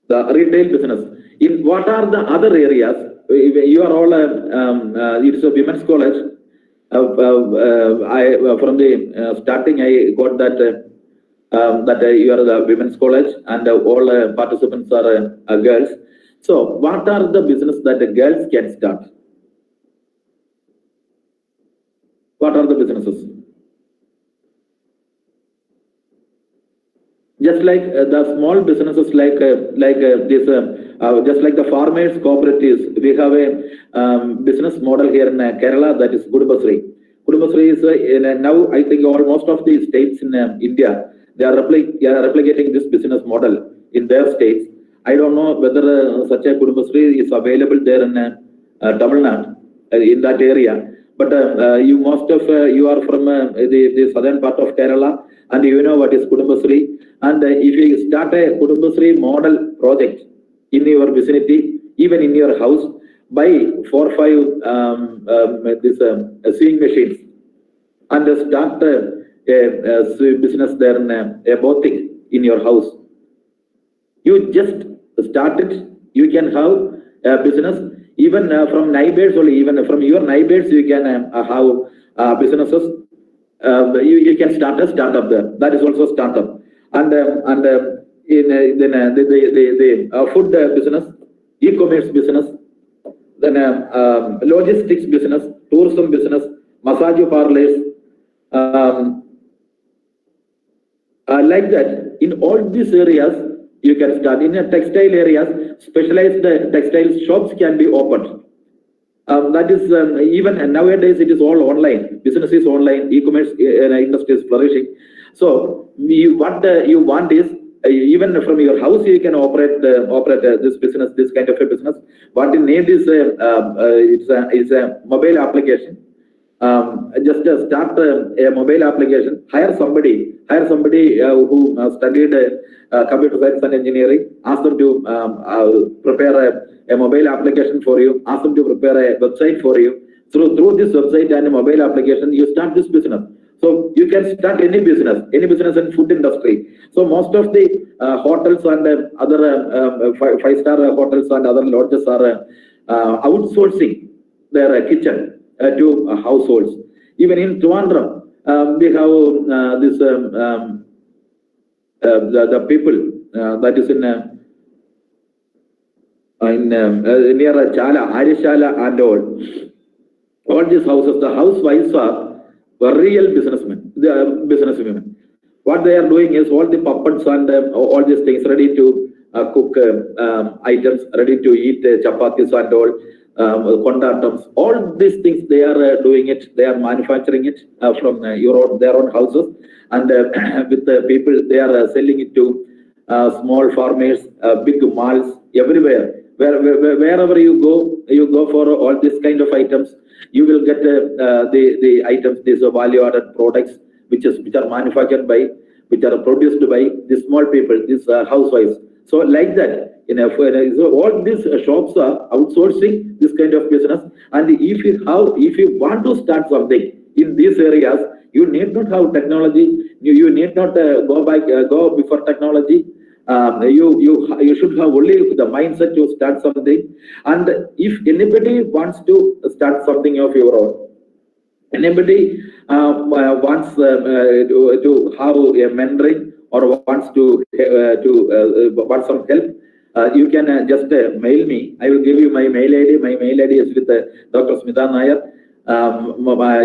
the retail business. In what are the other areas? You are all it's a women's college. From the starting, I got that you are the women's college, and all participants are girls. So, what are the business that the girls can start? What are the businesses? Just like the small businesses, like this, just like the farmers cooperatives, we have a business model here in Kerala, that is Kudubasri. Kudubasri is now, I think, almost of the states in India, they are replicating this business model in their states. I don't know whether such a Kudubasri is available there in Tamil Nadu, in that area. But you most of you are from the southern part of Kerala, and you know what is Kudumbasri. And if you start a Kudumbasri model project in your vicinity, even in your house, buy 4 or 5 this sewing machines, and start a business there in a boutique in your house. You just start it. You can have a business. Even from neighbors, or even from your neighbors, you can have businesses. You can start a startup there. That is also startup. And in the food business, e-commerce business, then logistics business, tourism business, massage parlors, like that, in all these areas, you can start. In a textile areas, specialized textile shops can be opened. That is even nowadays it is all online. Business is online. E-commerce industry is flourishing. So what you want is even from your house you can operate this business, this kind of a business. What you need is it's a mobile application. Just start a mobile application. Hire somebody who studied computer science and engineering. Ask them to prepare a mobile application for you. Ask them to prepare a website for you. Through this website and a mobile application, you start this business. So you can start any business in food industry. So most of the hotels and other five-star hotels and other lodges are outsourcing their kitchen to households. Even in Trivandrum, we have this the people that is in near Chala, Arishala and all these houses, the housewives are real businessmen, businesswomen. What they are doing is all the puppets and all these things ready to cook items, ready to eat chapatis and all. Condatums, all these things they are doing it, they are manufacturing it from their own houses, and with the people they are selling it to small farmers, big malls, everywhere. Wherever you go for all these kind of items, you will get the items, these value added products which are manufactured by, which are produced by the small people, these housewives. So like that, so all these shops are outsourcing this kind of business. And if you want to start something in these areas, you need not have technology. You need not go before technology. You should have only the mindset to start something. And if anybody wants to start something of your own, anybody wants to have a mentoring or wants to want some help, you can just mail me. I will give you my mail ID. My mail ID is with Dr.Smitha Nair.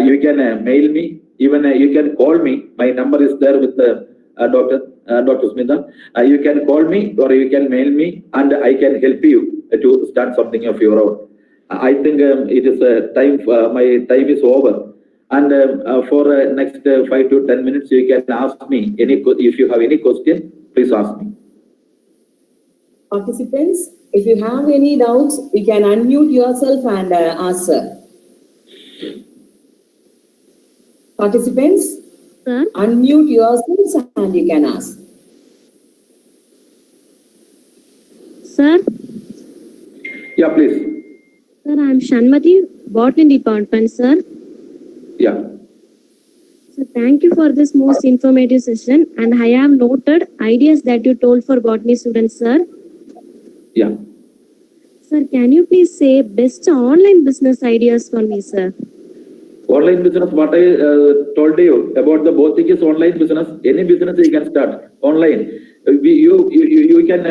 You can mail me. Even you can call me. My number is there with Dr. Smitha. You can call me or you can mail me, and I can help you to start something of your own. I think it is time. My time is over. And for next 5 to 10 minutes, you can ask me if you have any question, please ask me. Participants, if you have any doubts, you can unmute yourself and ask, sir. Participants, Sir? Unmute yourselves and you can ask. Sir? Yeah, please. Sir, I am Shanmati, Botany Department, sir. Yeah. So thank you for this most informative session, and I have noted ideas that you told for botany students, sir. Yeah. Sir, can you please say best online business ideas for me, sir? Online business, what I told you about the both is online business. Any business you can start online. You can.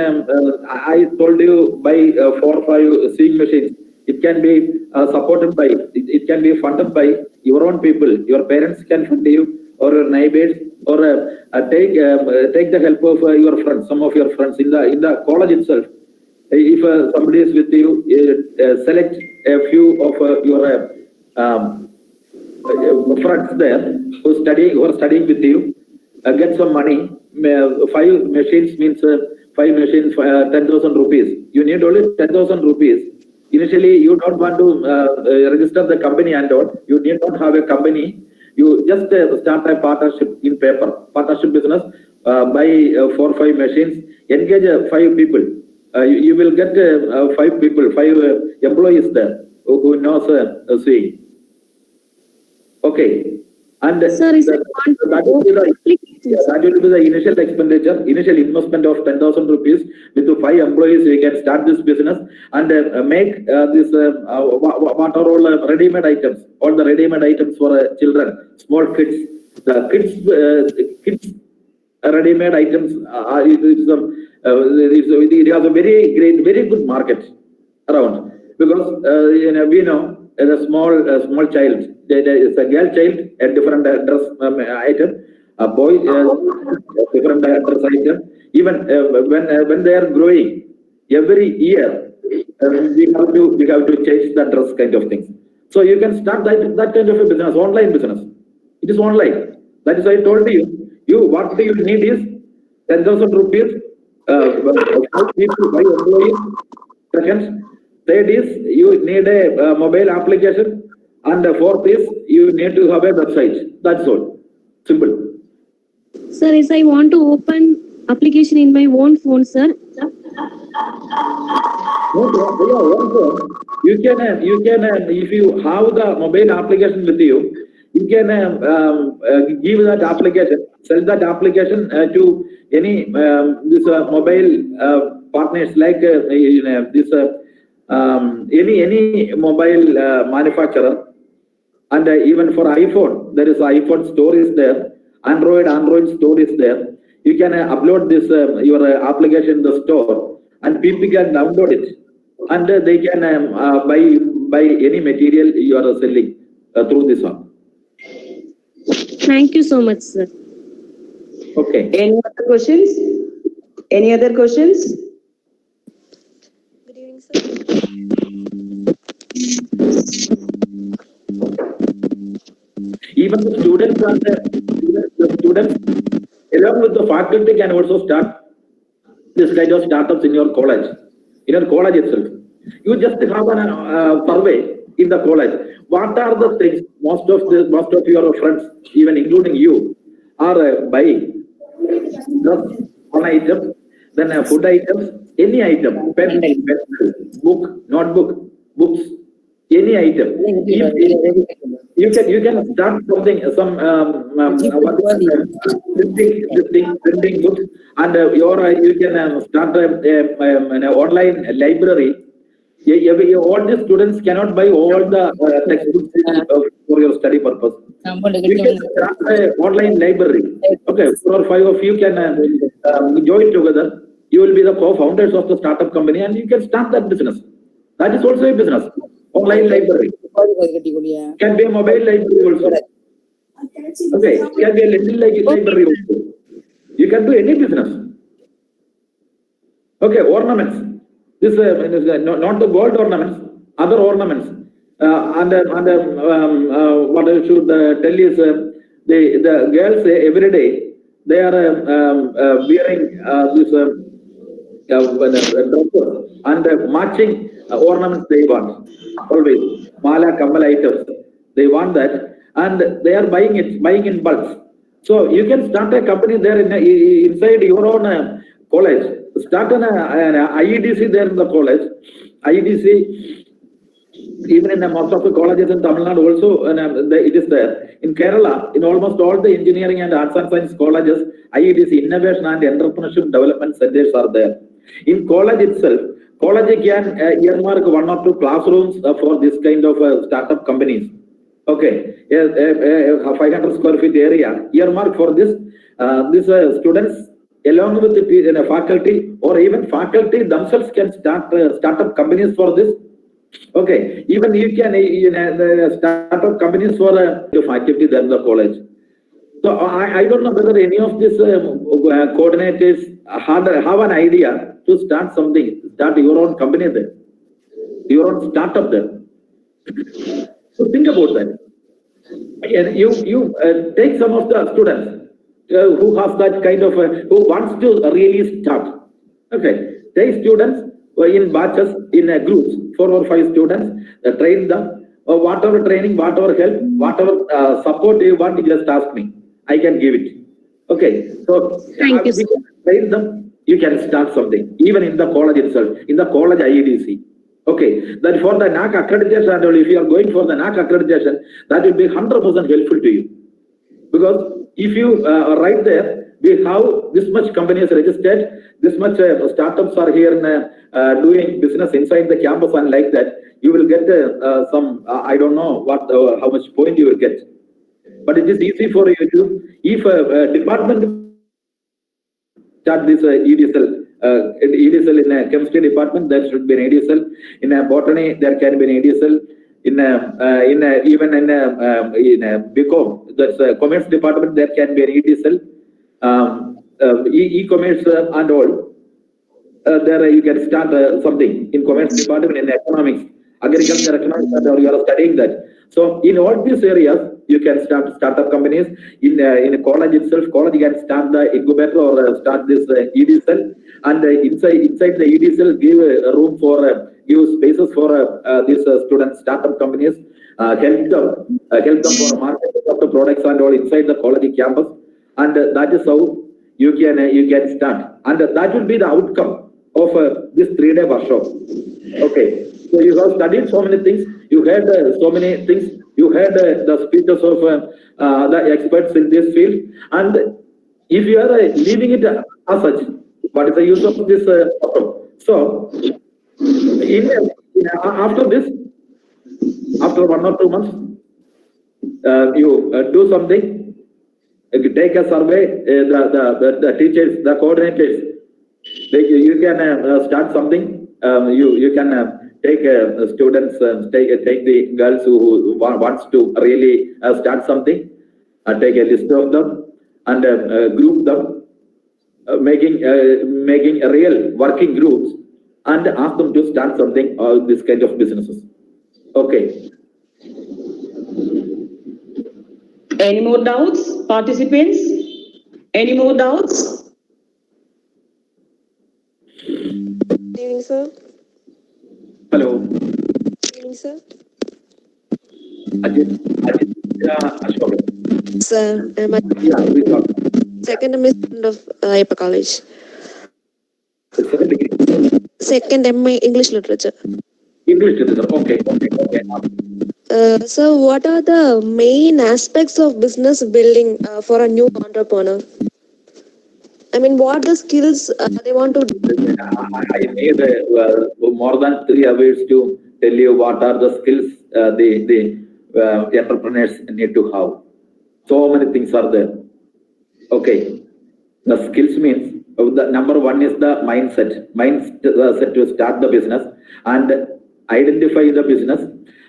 I told you by 4 or 5 sewing machines. It can be supported by. It can be funded by your own people. Your parents can fund you, or your neighbors, or take the help of your friends. Some of your friends in the college itself. If somebody is with you, select a few of your friends there who are studying with you. Get some money. 5 machines means 5 machines, 10,000 rupees. You need only 10,000 rupees. Initially, you don't want to register the company and all. You need not have a company. You just start a partnership in paper. Partnership business, buy 4 or 5 machines. Engage 5 people. You will get 5 people, 5 employees there who knows sewing. Okay. And Sir, is it that will be the initial expenditure, initial investment of 10,000 rupees. With 5 employees, you can start this business and make this what are all ready-made items, all the ready-made items for children, small kids. The kids ready-made items. It has a very good market around, because we know as a small child, there is a girl child, a different dress item, A boy, different address item. Even when they are growing, every year we have to change the address kind of things. So you can start that kind of a business, online business. It is online. That is why I told you. What you need is 10,000 rupees. 5 people by employee. Second, third is you need a mobile application, and the fourth is you need to have a website. That's all. Simple. Sir, if I want to open application in my own phone, sir. You can if you have the mobile application with you, you can give that application, sell that application to any this mobile partners like this any mobile manufacturer. And even for iPhone, there is iPhone store is there, Android store is there. You can upload this your application in the store, and people can download it, and they can buy any material you are selling through this one. Thank you so much, sir. Okay. Any other questions? Any other questions? Good evening, sir. Even the students and the students, along with the faculty, can also start this kind of startups in your college itself. You just have a survey in the college. What are the things most of your friends, even including you, are buying? Just one item, then food items, any item, pen, pencil, book, notebook, books, any item. You can start something, some printing books, and you can start an online library. All the students cannot buy all the textbooks for your study purpose. You can start an online library. Okay, 4 or 5 of you can join together. You will be the co-founders of the startup company, and you can start that business. That is also a business. Online library. Can be a mobile library also. Okay, can be a little library also. You can do any business. Okay, ornaments. This not the gold ornaments, other ornaments. What I should tell is the girls every day they are wearing this dresses and matching ornaments they want always. Mala Kamal items they want that, and they are buying in bulks. So you can start a company there inside your own college. Start an IEDC there in the college. IEDC, even in most of the colleges in Tamil Nadu also, it is there. In Kerala, in almost all the engineering and arts and science colleges, IEDC, Innovation and Entrepreneurship Development Centers are there. In college itself, college can earmark 1 or 2 classrooms for this kind of startup companies. Okay, 500 square feet area earmark for this. These students, along with the faculty, or even faculty themselves, can start startup companies for this. Okay, even you can startup companies for faculty than the college. So I don't know whether any of these coordinators have an idea to start something, start your own company there, your own startup there. So think about that. And you take some of the students who have that kind of who wants to really start. Okay, take students in batches, in groups, 4 or 5 students, train them. Whatever training, whatever help, whatever support you want, you just ask me. I can give it. Okay, so Thank you, sir. train them. You can start something, even in the college itself, in the college IEDC. Okay, that for the NAC accreditation, if you are going for the NAC accreditation, that will be 100% helpful to you. Because if you write there, we have this much companies registered, this much startups are here doing business inside the campus, and like that, you will get some, I don't know what, how much point you will get. But it is easy for you to, if a department start this EDSL, EDSL in a chemistry department, there should be an EDSL. In a botany, there can be an EDSL. Even in a BCom, that's a commerce department, there can be an ED cell, e-commerce and all. There you can start something in commerce department, in economics, agriculture economics, or you are studying that. So in all these areas, you can start startup companies. In college itself, college can start the incubator or start this ED cell, and inside the ED cell give room for give spaces for these student startup companies. Help them for marketing of the products and all inside the college campus, and that is how you can start, and that will be the outcome of this 3-day workshop. Okay, so you have studied so many things, you heard so many things, you heard the speeches of the experts in this field, and if you are leaving it as such, what is the use of this workshop? So after this, after 1 or 2 months, you do something, take a survey, the teachers, the coordinators, you can start something. You can take students, take the girls who wants to really start something, take a list of them and group them, making real working groups, and ask them to start something, all this kind of businesses. Okay. Any more doubts, participants? Any more doubts? Good evening, sir. Hello. Good evening, sir. Ajit, Ashok. Sir, I'm a Yeah, we got second semester of Ayappa College. second degree. Second MA English Literature. English literature. Okay. So, what are the main aspects of business building for a new entrepreneur? I mean, what are the skills they want to do? I need more than 3 hours to tell you what are the skills the entrepreneurs need to have. So many things are there. Okay, the skills means the number one is the mindset to start the business and identify the business,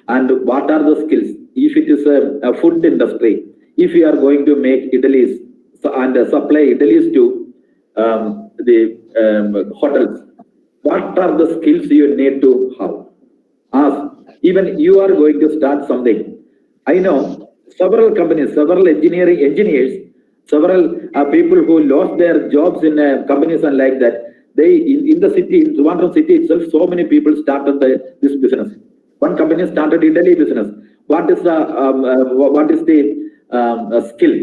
and what are the skills. If it is a food industry, if you are going to make idlis and supply idlis to the hotels, what are the skills you need to have? Ask. Even you are going to start something. I know several companies, several engineers, several people who lost their jobs in companies and like that. They in the city, in Trivandrum city itself, so many people started this business. One company started Italy business. What is the skill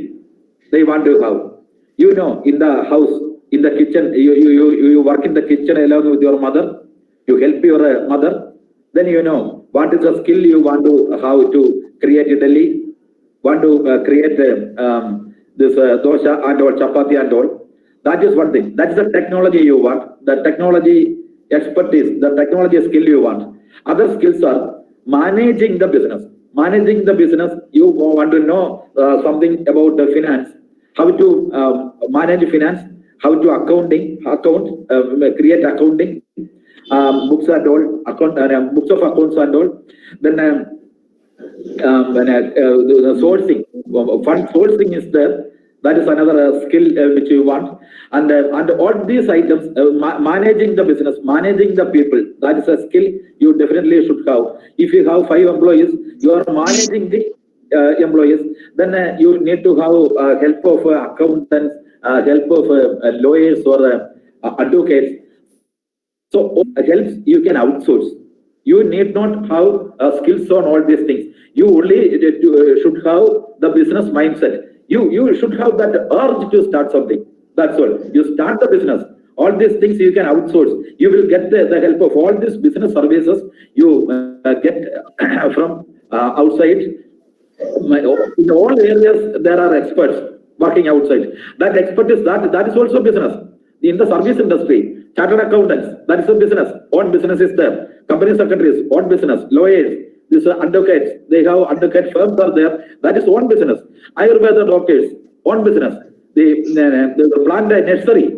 they want to have? You know, in the house, in the kitchen, you work in the kitchen along with your mother. You help your mother. Then you know what is the skill you want to how to create Italy, want to create this dosha and all, chapati and all. That is one thing. That is the technology you want. The technology expertise, the technology skill you want. Other skills are managing the business. Managing the business, you want to know something about the finance, how to manage finance, how to create accounting, books and all, books of accounts and all. Then the sourcing, fund sourcing is there. That is another skill which you want, and all these items, managing the business, managing the people, that is a skill you definitely should have. If you have 5 employees, you are managing the employees, then you need to have help of accountants, help of lawyers or advocates. So helps you can outsource. You need not have skills on all these things. You only should have the business mindset. You should have that urge to start something. That's all. You start the business. All these things you can outsource. You will get the help of all these business services you get from outside. In all areas, there are experts working outside. That expertise, that is also business. In the service industry, chartered accountants, that is a business. Own business is there. Company secretaries, own business. Lawyers, these are advocates, they have advocate firms are there. That is own business. Ayurveda doctors, own business. The plant nursery,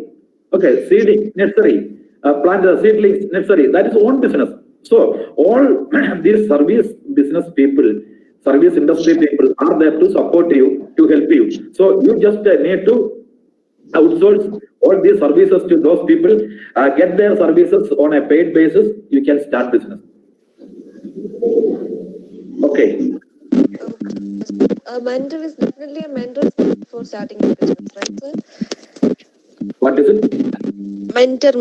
okay, seeding nursery, plant seedlings nursery, that is own business. So all these service business people, service industry people are there to support you, to help you. So you just need to outsource all these services to those people, get their services on a paid basis. You can start business. Okay. A mentor is definitely a mentor for starting a business, right, sir? What is it? Mentor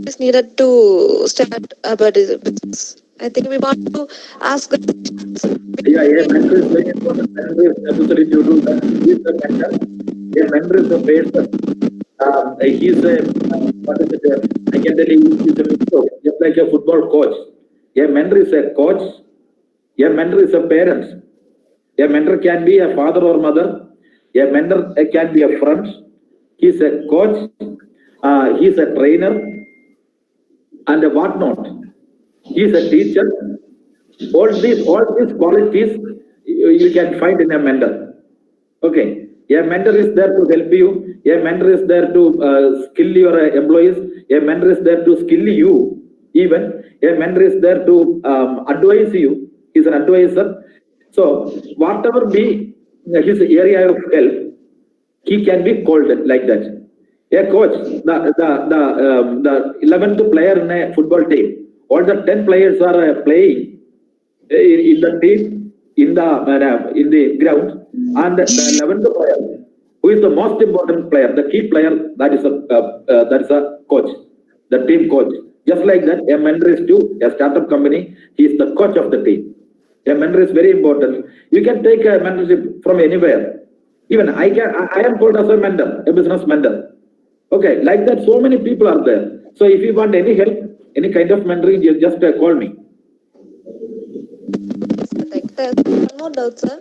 is needed to start a business. I think we want to ask. Yeah, a mentor is very important. Mentor is necessary to do that. He is the mentor. A mentor is the person. He's a what is it? I can tell you, he's a mentor, just like a football coach. A mentor is a coach. A mentor is a parent. A mentor can be a father or mother. A mentor can be a friend. He's a coach. He's a trainer, and whatnot. He's a teacher. All these qualities you can find in a mentor. Okay, a mentor is there to help you. A mentor is there to skill your employees. A mentor is there to skill you. Even a mentor is there to advise you. He's an advisor. So whatever be his area of help, he can be called like that. A coach, the 11th player in a football team, all the 10 players are playing in the team, in the ground, and the 11th player, who is the most important player, the key player, that is a coach, the team coach. Just like that, a mentor is to a startup company. He is the coach of the team. A mentor is very important. You can take a mentorship from anywhere. Even I am called as a mentor, a business mentor. Okay, like that, so many people are there. So if you want any help, any kind of mentoring, you just call me. One more doubt, sir.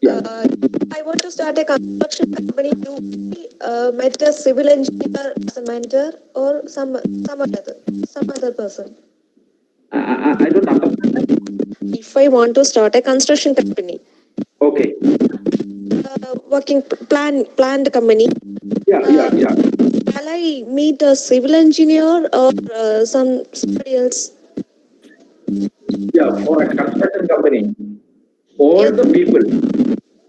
Yeah. I want to start a construction company. Do we met a civil engineer as a mentor or some other person? I don't understand. If I want to start a construction company, Okay. working planned company, Yeah. shall I meet a civil engineer or somebody else? Yeah, for a construction company, all the people,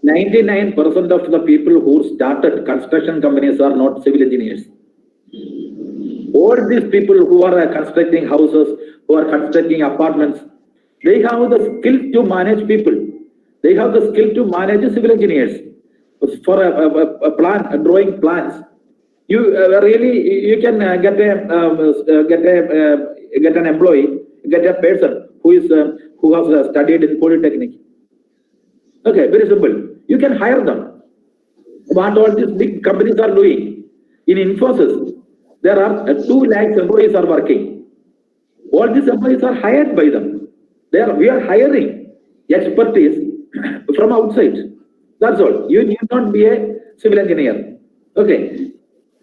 99% of the people who started construction companies are not civil engineers. All these people who are constructing houses, who are constructing apartments, they have the skill to manage people. They have the skill to manage civil engineers for a plan, drawing plans. You really you can get an employee, get a person who has studied in polytechnic. Okay, very simple. You can hire them. What all these big companies are doing in Infosys, there are 2 lakhs employees are working. All these employees are hired by them. We are hiring expertise from outside. That's all. You need not be a civil engineer. Okay.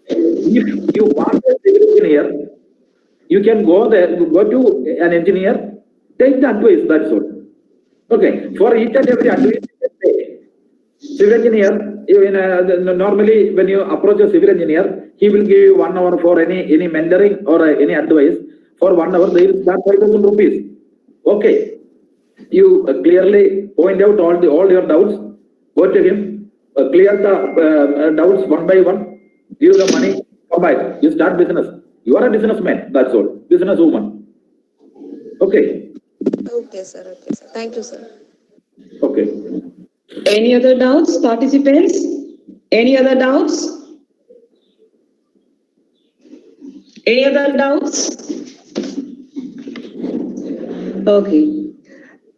If you want a civil engineer, you can go there, go to an engineer, take the advice. That's all. Okay. For each and every advice, civil engineer, normally when you approach a civil engineer, he will give you 1 hour for any mentoring or any advice. For 1 hour, they will start 5,000 rupees. Okay. You clearly point out all your doubts. Go to him, clear the doubts one by one. Give the money. Come back. You start business. You are a businessman. That's all. Businesswoman. Okay. Okay, sir. Thank you, sir. Okay. Any other doubts, participants? Any other doubts? Any other doubts? Okay.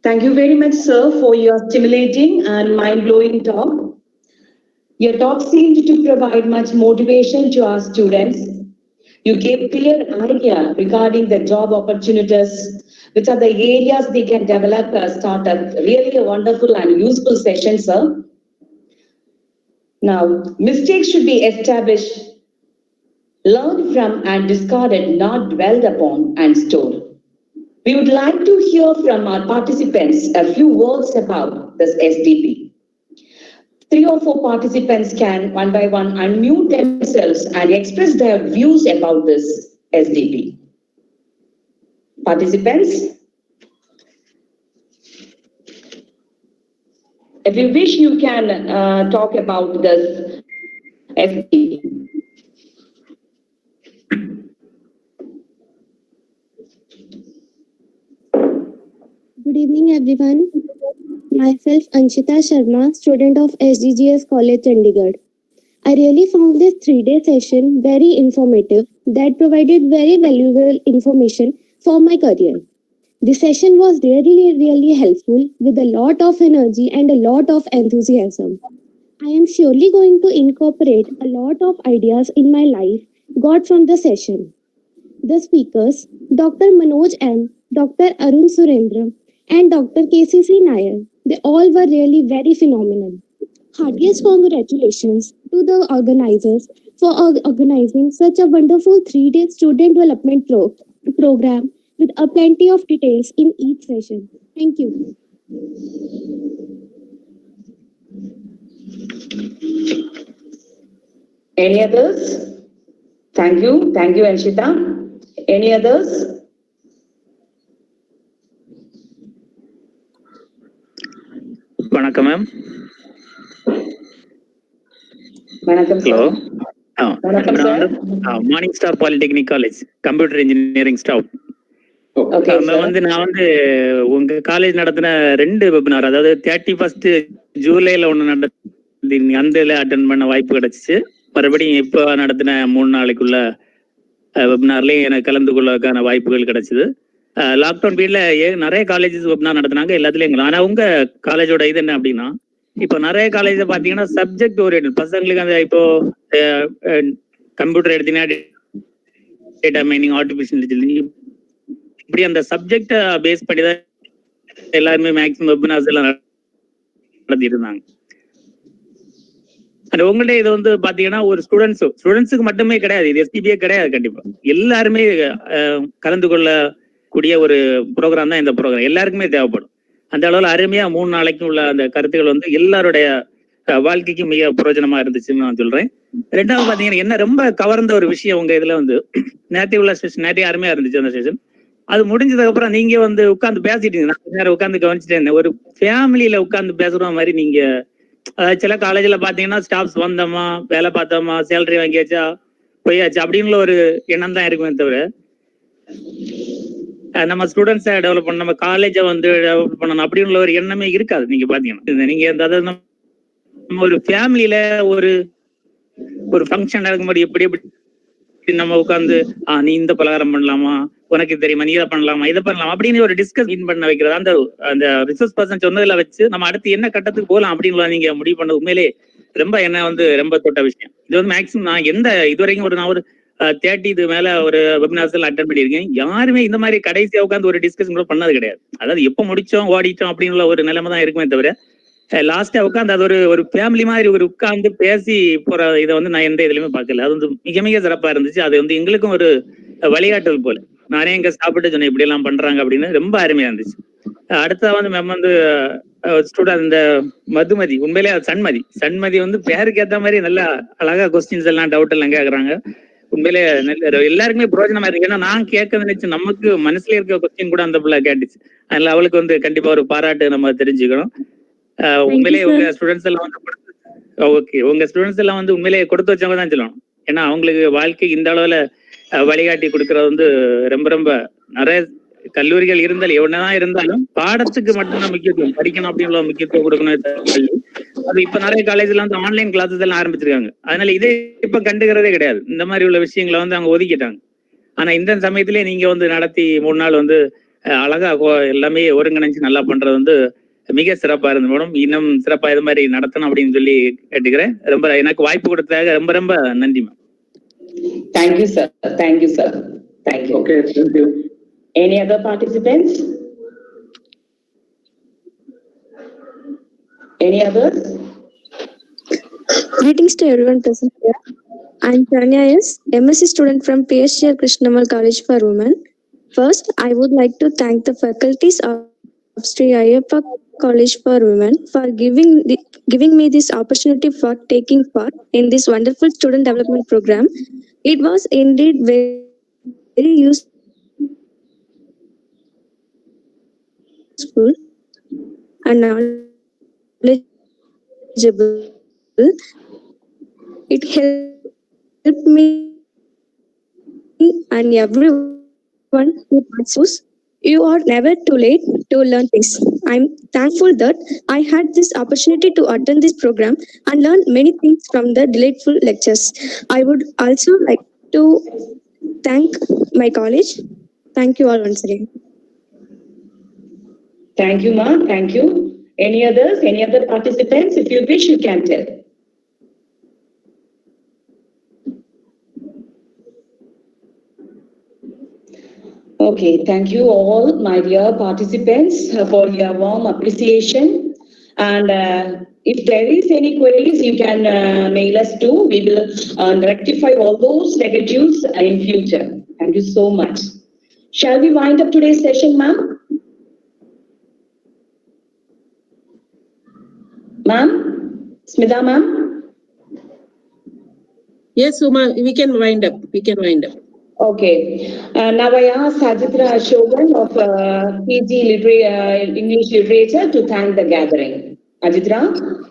Thank you very much, sir, for your stimulating and mind-blowing talk. Your talk seemed to provide much motivation to our students. You gave clear idea regarding the job opportunities, which are the areas they can develop a startup. Really a wonderful and useful session, sir. Now, mistakes should be established, learned from and discarded, not dwelled upon and stored. We would like to hear from our participants a few words about this SDP. 3 or 4 participants can one by one unmute themselves and express their views about this SDP. Participants, if you wish, you can talk about this SDP. Good evening, everyone. Myself, Anshita Sharma, student of SDGS College, Chandigarh. I really found this 3-day session very informative that provided very valuable information for my career. The session was really helpful with a lot of energy and a lot of enthusiasm. I am surely going to incorporate a lot of ideas in my life got from the session. The speakers, Dr. Manoj M, Dr. Arun Surendra, and Dr. KCC Nair, they all were really very phenomenal. Heartiest congratulations to the organizers for organizing such a wonderful 3-day student development program with a plenty of details in each session. Thank you. Any others? Thank you, Anshita. Any others? வணக்கம் ma'am. வணக்கம் hello. வணக்கம் நான் sir. Morning star polytechnic college computer engineering staff. நான் உங்க college நடத்தின 2 webinar, அதாவது 31 ஜூலைல ஒண்ணு நடத்தி அந்த அட்டென்ட் பண்ண வாய்ப்பு கிடைச்சிச்சு. மறுபடியும் இப்போ நடத்தின 3 நாளைக்குள்ள வெபினார்லயும் எனக்கு கலந்து கொள்ளக்கான வாய்ப்புகள் கிடைச்சது. லாக்டவுன் பீரியட்ல நிறைய காலேஜஸ் வெபினார் நடத்தினாங்க, எல்லாத்துலயும். ஆனா உங்க காலேஜோட இது என்ன அப்படின்னா, இப்போ நிறைய காலேஜ் பாத்தீங்கன்னா சப்ஜெக்ட் ஓரியன்டட் பசங்களுக்கு அந்த இப்போ கம்ப்யூட்டர் எடுத்தீங்கன்னா டேட்டா மைனிங், ஆர்டிபிஷியல் இன்டெலிஜென்ஸ், இப்படி அந்த சப்ஜெக்ட பேஸ் பண்ணி தான் எல்லாருமே மேக்ஸிமம் வெபினார்ஸ் எல்லாம் நடத்திட்டு இருந்தாங்க. உங்கள்ட்ட இது பாத்தீங்கன்னா ஒரு ஸ்டூடெண்ட்ஸுக்கு மட்டுமே கிடையாது, இது எஸ்டிபியே கிடையாது. கண்டிப்பா எல்லாருமே கலந்து கொள்ளக்கூடிய ஒரு ப்ரோக்ராம் தான் இந்த ப்ரோக்ராம். எல்லாருக்குமே தேவைப்படும். அந்த அளவுல அருமையா 3 நாளைக்கு உள்ள அந்த கருத்துக்கள் எல்லாருடைய வாழ்க்கைக்கு மிக பிரயோஜனமா இருந்துச்சுன்னு நான் சொல்றேன். 2வது பாத்தீங்கன்னா என்ன ரொம்ப கவர்ந்த ஒரு விஷயம் உங்க இதுல நேற்று உள்ள செஷன் நேற்று அருமையா இருந்துச்சு. அந்த செஷன் அது முடிஞ்சதுக்கு அப்புறம் நீங்க உட்காந்து பேசிட்டு இருந்தீங்க. நான் நேரம் உட்காந்து கவனிச்சுட்டே இருந்தேன். ஒரு ஃபேமிலியில உட்காந்து பேசுற மாதிரி நீங்க, சில காலேஜ்ல பாத்தீங்கன்னா ஸ்டாஃப்ஸ் வந்தோமா, வேலை பார்த்தோமா, சேலரி வாங்கியாச்சா, போயாச்சு அப்படின்னு ஒரு எண்ணம் தான் இருக்குமே தவிர, நம்ம ஸ்டூடெண்ட்ஸை டெவலப் பண்ண, நம்ம காலேஜை டெவலப் பண்ணணும் அப்படின்னு ஒரு எண்ணமே இருக்காது. நீங்க பாத்தீங்கன்னா நீங்க நம்ம ஒரு ஃபேமிலியில ஒரு ஃபங்க்ஷன் நடக்கும்போது எப்படி நம்ம உட்காந்து நீ இந்த பலகாரம் பண்ணலாமா, உனக்கு தெரியுமா, நீ இதை பண்ணலாமா, இதை பண்ணலாமா அப்படின்னு ஒரு டிஸ்கஸ் பண்ண வைக்கிறது. அந்த ரிசர்ச் பர்சன் சொன்னதுல வச்சு நம்ம அடுத்து என்ன கட்டத்துக்கு போகலாம் அப்படின்னு நீங்க முடிவு பண்ண உண்மையிலே ரொம்ப என்ன ரொம்ப தொட்ட விஷயம். இது மேக்சிமம் நான் இதுவரைக்கும் நான் ஒரு 30 இது மேல ஒரு வெபினார்ஸ் எல்லாம் அட்டென்ட் பண்ணியிருக்கேன். யாருமே இந்த மாதிரி கடைசியா உட்காந்து ஒரு டிஸ்கஷன் கூட பண்ணது கிடையாது. அதாவது எப்போ முடிச்சோம் ஓடிட்டோம் அப்படின்னு ஒரு நிலைமை தான் இருக்குமே தவிர, லாஸ்டா உட்காந்து அது ஒரு ஃபேமிலி மாதிரி ஒரு உட்கார்ந்து பேசி போற இதை நான் எந்த இதுலயுமே பார்க்கல. அது மிக மிக சிறப்பா இருந்துச்சு. அது எங்களுக்கும் ஒரு வழிகாட்டல் போல. நானே எங்க சாப்பிட்டு சொன்னேன் இப்படி எல்லாம் பண்றாங்க அப்படின்னு, ரொம்ப அருமையா இருந்துச்சு. அடுத்தா மேம் ஸ்டூடெண்ட் இந்த மதுமதி, உண்மையிலே சண்மதி பேருக்கு ஏத்த மாதிரி நல்லா அழகா கொஸ்டின்ஸ் எல்லாம் டவுட் எல்லாம் கேக்குறாங்க. உண்மையிலே எல்லாருக்குமே பிரயோஜனமா இருக்கு. ஏன்னா நான் கேட்க நினைச்சு நமக்கு மனசுல இருக்க கொஸ்டின் கூட அந்த பிள்ளை கேட்டுச்சு. அதனால அவளுக்கு கண்டிப்பா ஒரு பாராட்டு நம்ம தெரிஞ்சுக்கணும். உண்மையிலே உங்க ஸ்டூடெண்ட்ஸ் எல்லாம் ஓகே, உங்க ஸ்டூடெண்ட்ஸ் எல்லாம் உண்மையிலேயே கொடுத்து வச்சவங்க தான் சொல்லணும். ஏன்னா அவங்களுக்கு வாழ்க்கை இந்த அளவுல வழிகாட்டி கொடுக்கறது ரொம்ப ரொம்ப நிறைய கல்லூரிகள் இருந்தாலும் எவ்வளவுதான் இருந்தாலும் பாடத்துக்கு மட்டும்தான் முக்கியத்துவம், படிக்கணும் அப்படின்னு முக்கியத்துவம் கொடுக்கணும். அது இப்ப நிறைய காலேஜ்ல ஆன்லைன் கிளாஸஸ் எல்லாம் ஆரம்பிச்சிருக்காங்க. அதனால இதே இப்ப கண்டுக்கிறதே கிடையாது. இந்த மாதிரி உள்ள விஷயங்களை அவங்க ஒதுக்கிட்டாங்க. ஆனா இந்த சமயத்திலே நீங்க நடத்தி 3 நாள் அழகா எல்லாமே ஒருங்கிணைஞ்சு நல்லா பண்றது மிக சிறப்பா இருந்து மேடம். இன்னும் சிறப்பா இது மாதிரி நடத்தணும் அப்படின்னு சொல்லி கேட்டுக்கிறேன். ரொம்ப எனக்கு வாய்ப்பு கொடுத்ததாக ரொம்ப ரொம்ப நன்றி ma'am. Thank you sir. Thank you sir. Thank you. Okay, thank you. Any other participants? Any others? Greetings to everyone present here. I am Tanya S, MSc student from PSCR Krishnamal College for Women. First, I would like to thank the faculties of Sri Ayyappa College for Women for giving me this opportunity for taking part in this wonderful student development program. It was indeed very useful useful and knowledgeable. It helped me and everyone who participates. You are never too late to learn things. I'm thankful that I had this opportunity to attend this program and learn many things from the delightful lectures. I would also like to thank my college. Thank you all once again. Thank you, Ma. Thank you. Any others? Any other participants? If you wish, you can tell. Okay, thank you all, my dear participants, for your warm appreciation. And if there is any queries, you can mail us too. We will rectify all those negatives in future. Thank you so much. Shall we wind up today's session, ma'am? Ma'am? Smitha, ma'am? Yes, Uma, we can wind up. We can wind up. Okay. Now I ask Ajitra Ashokan of PG English Literature to thank the gathering. Ajitra?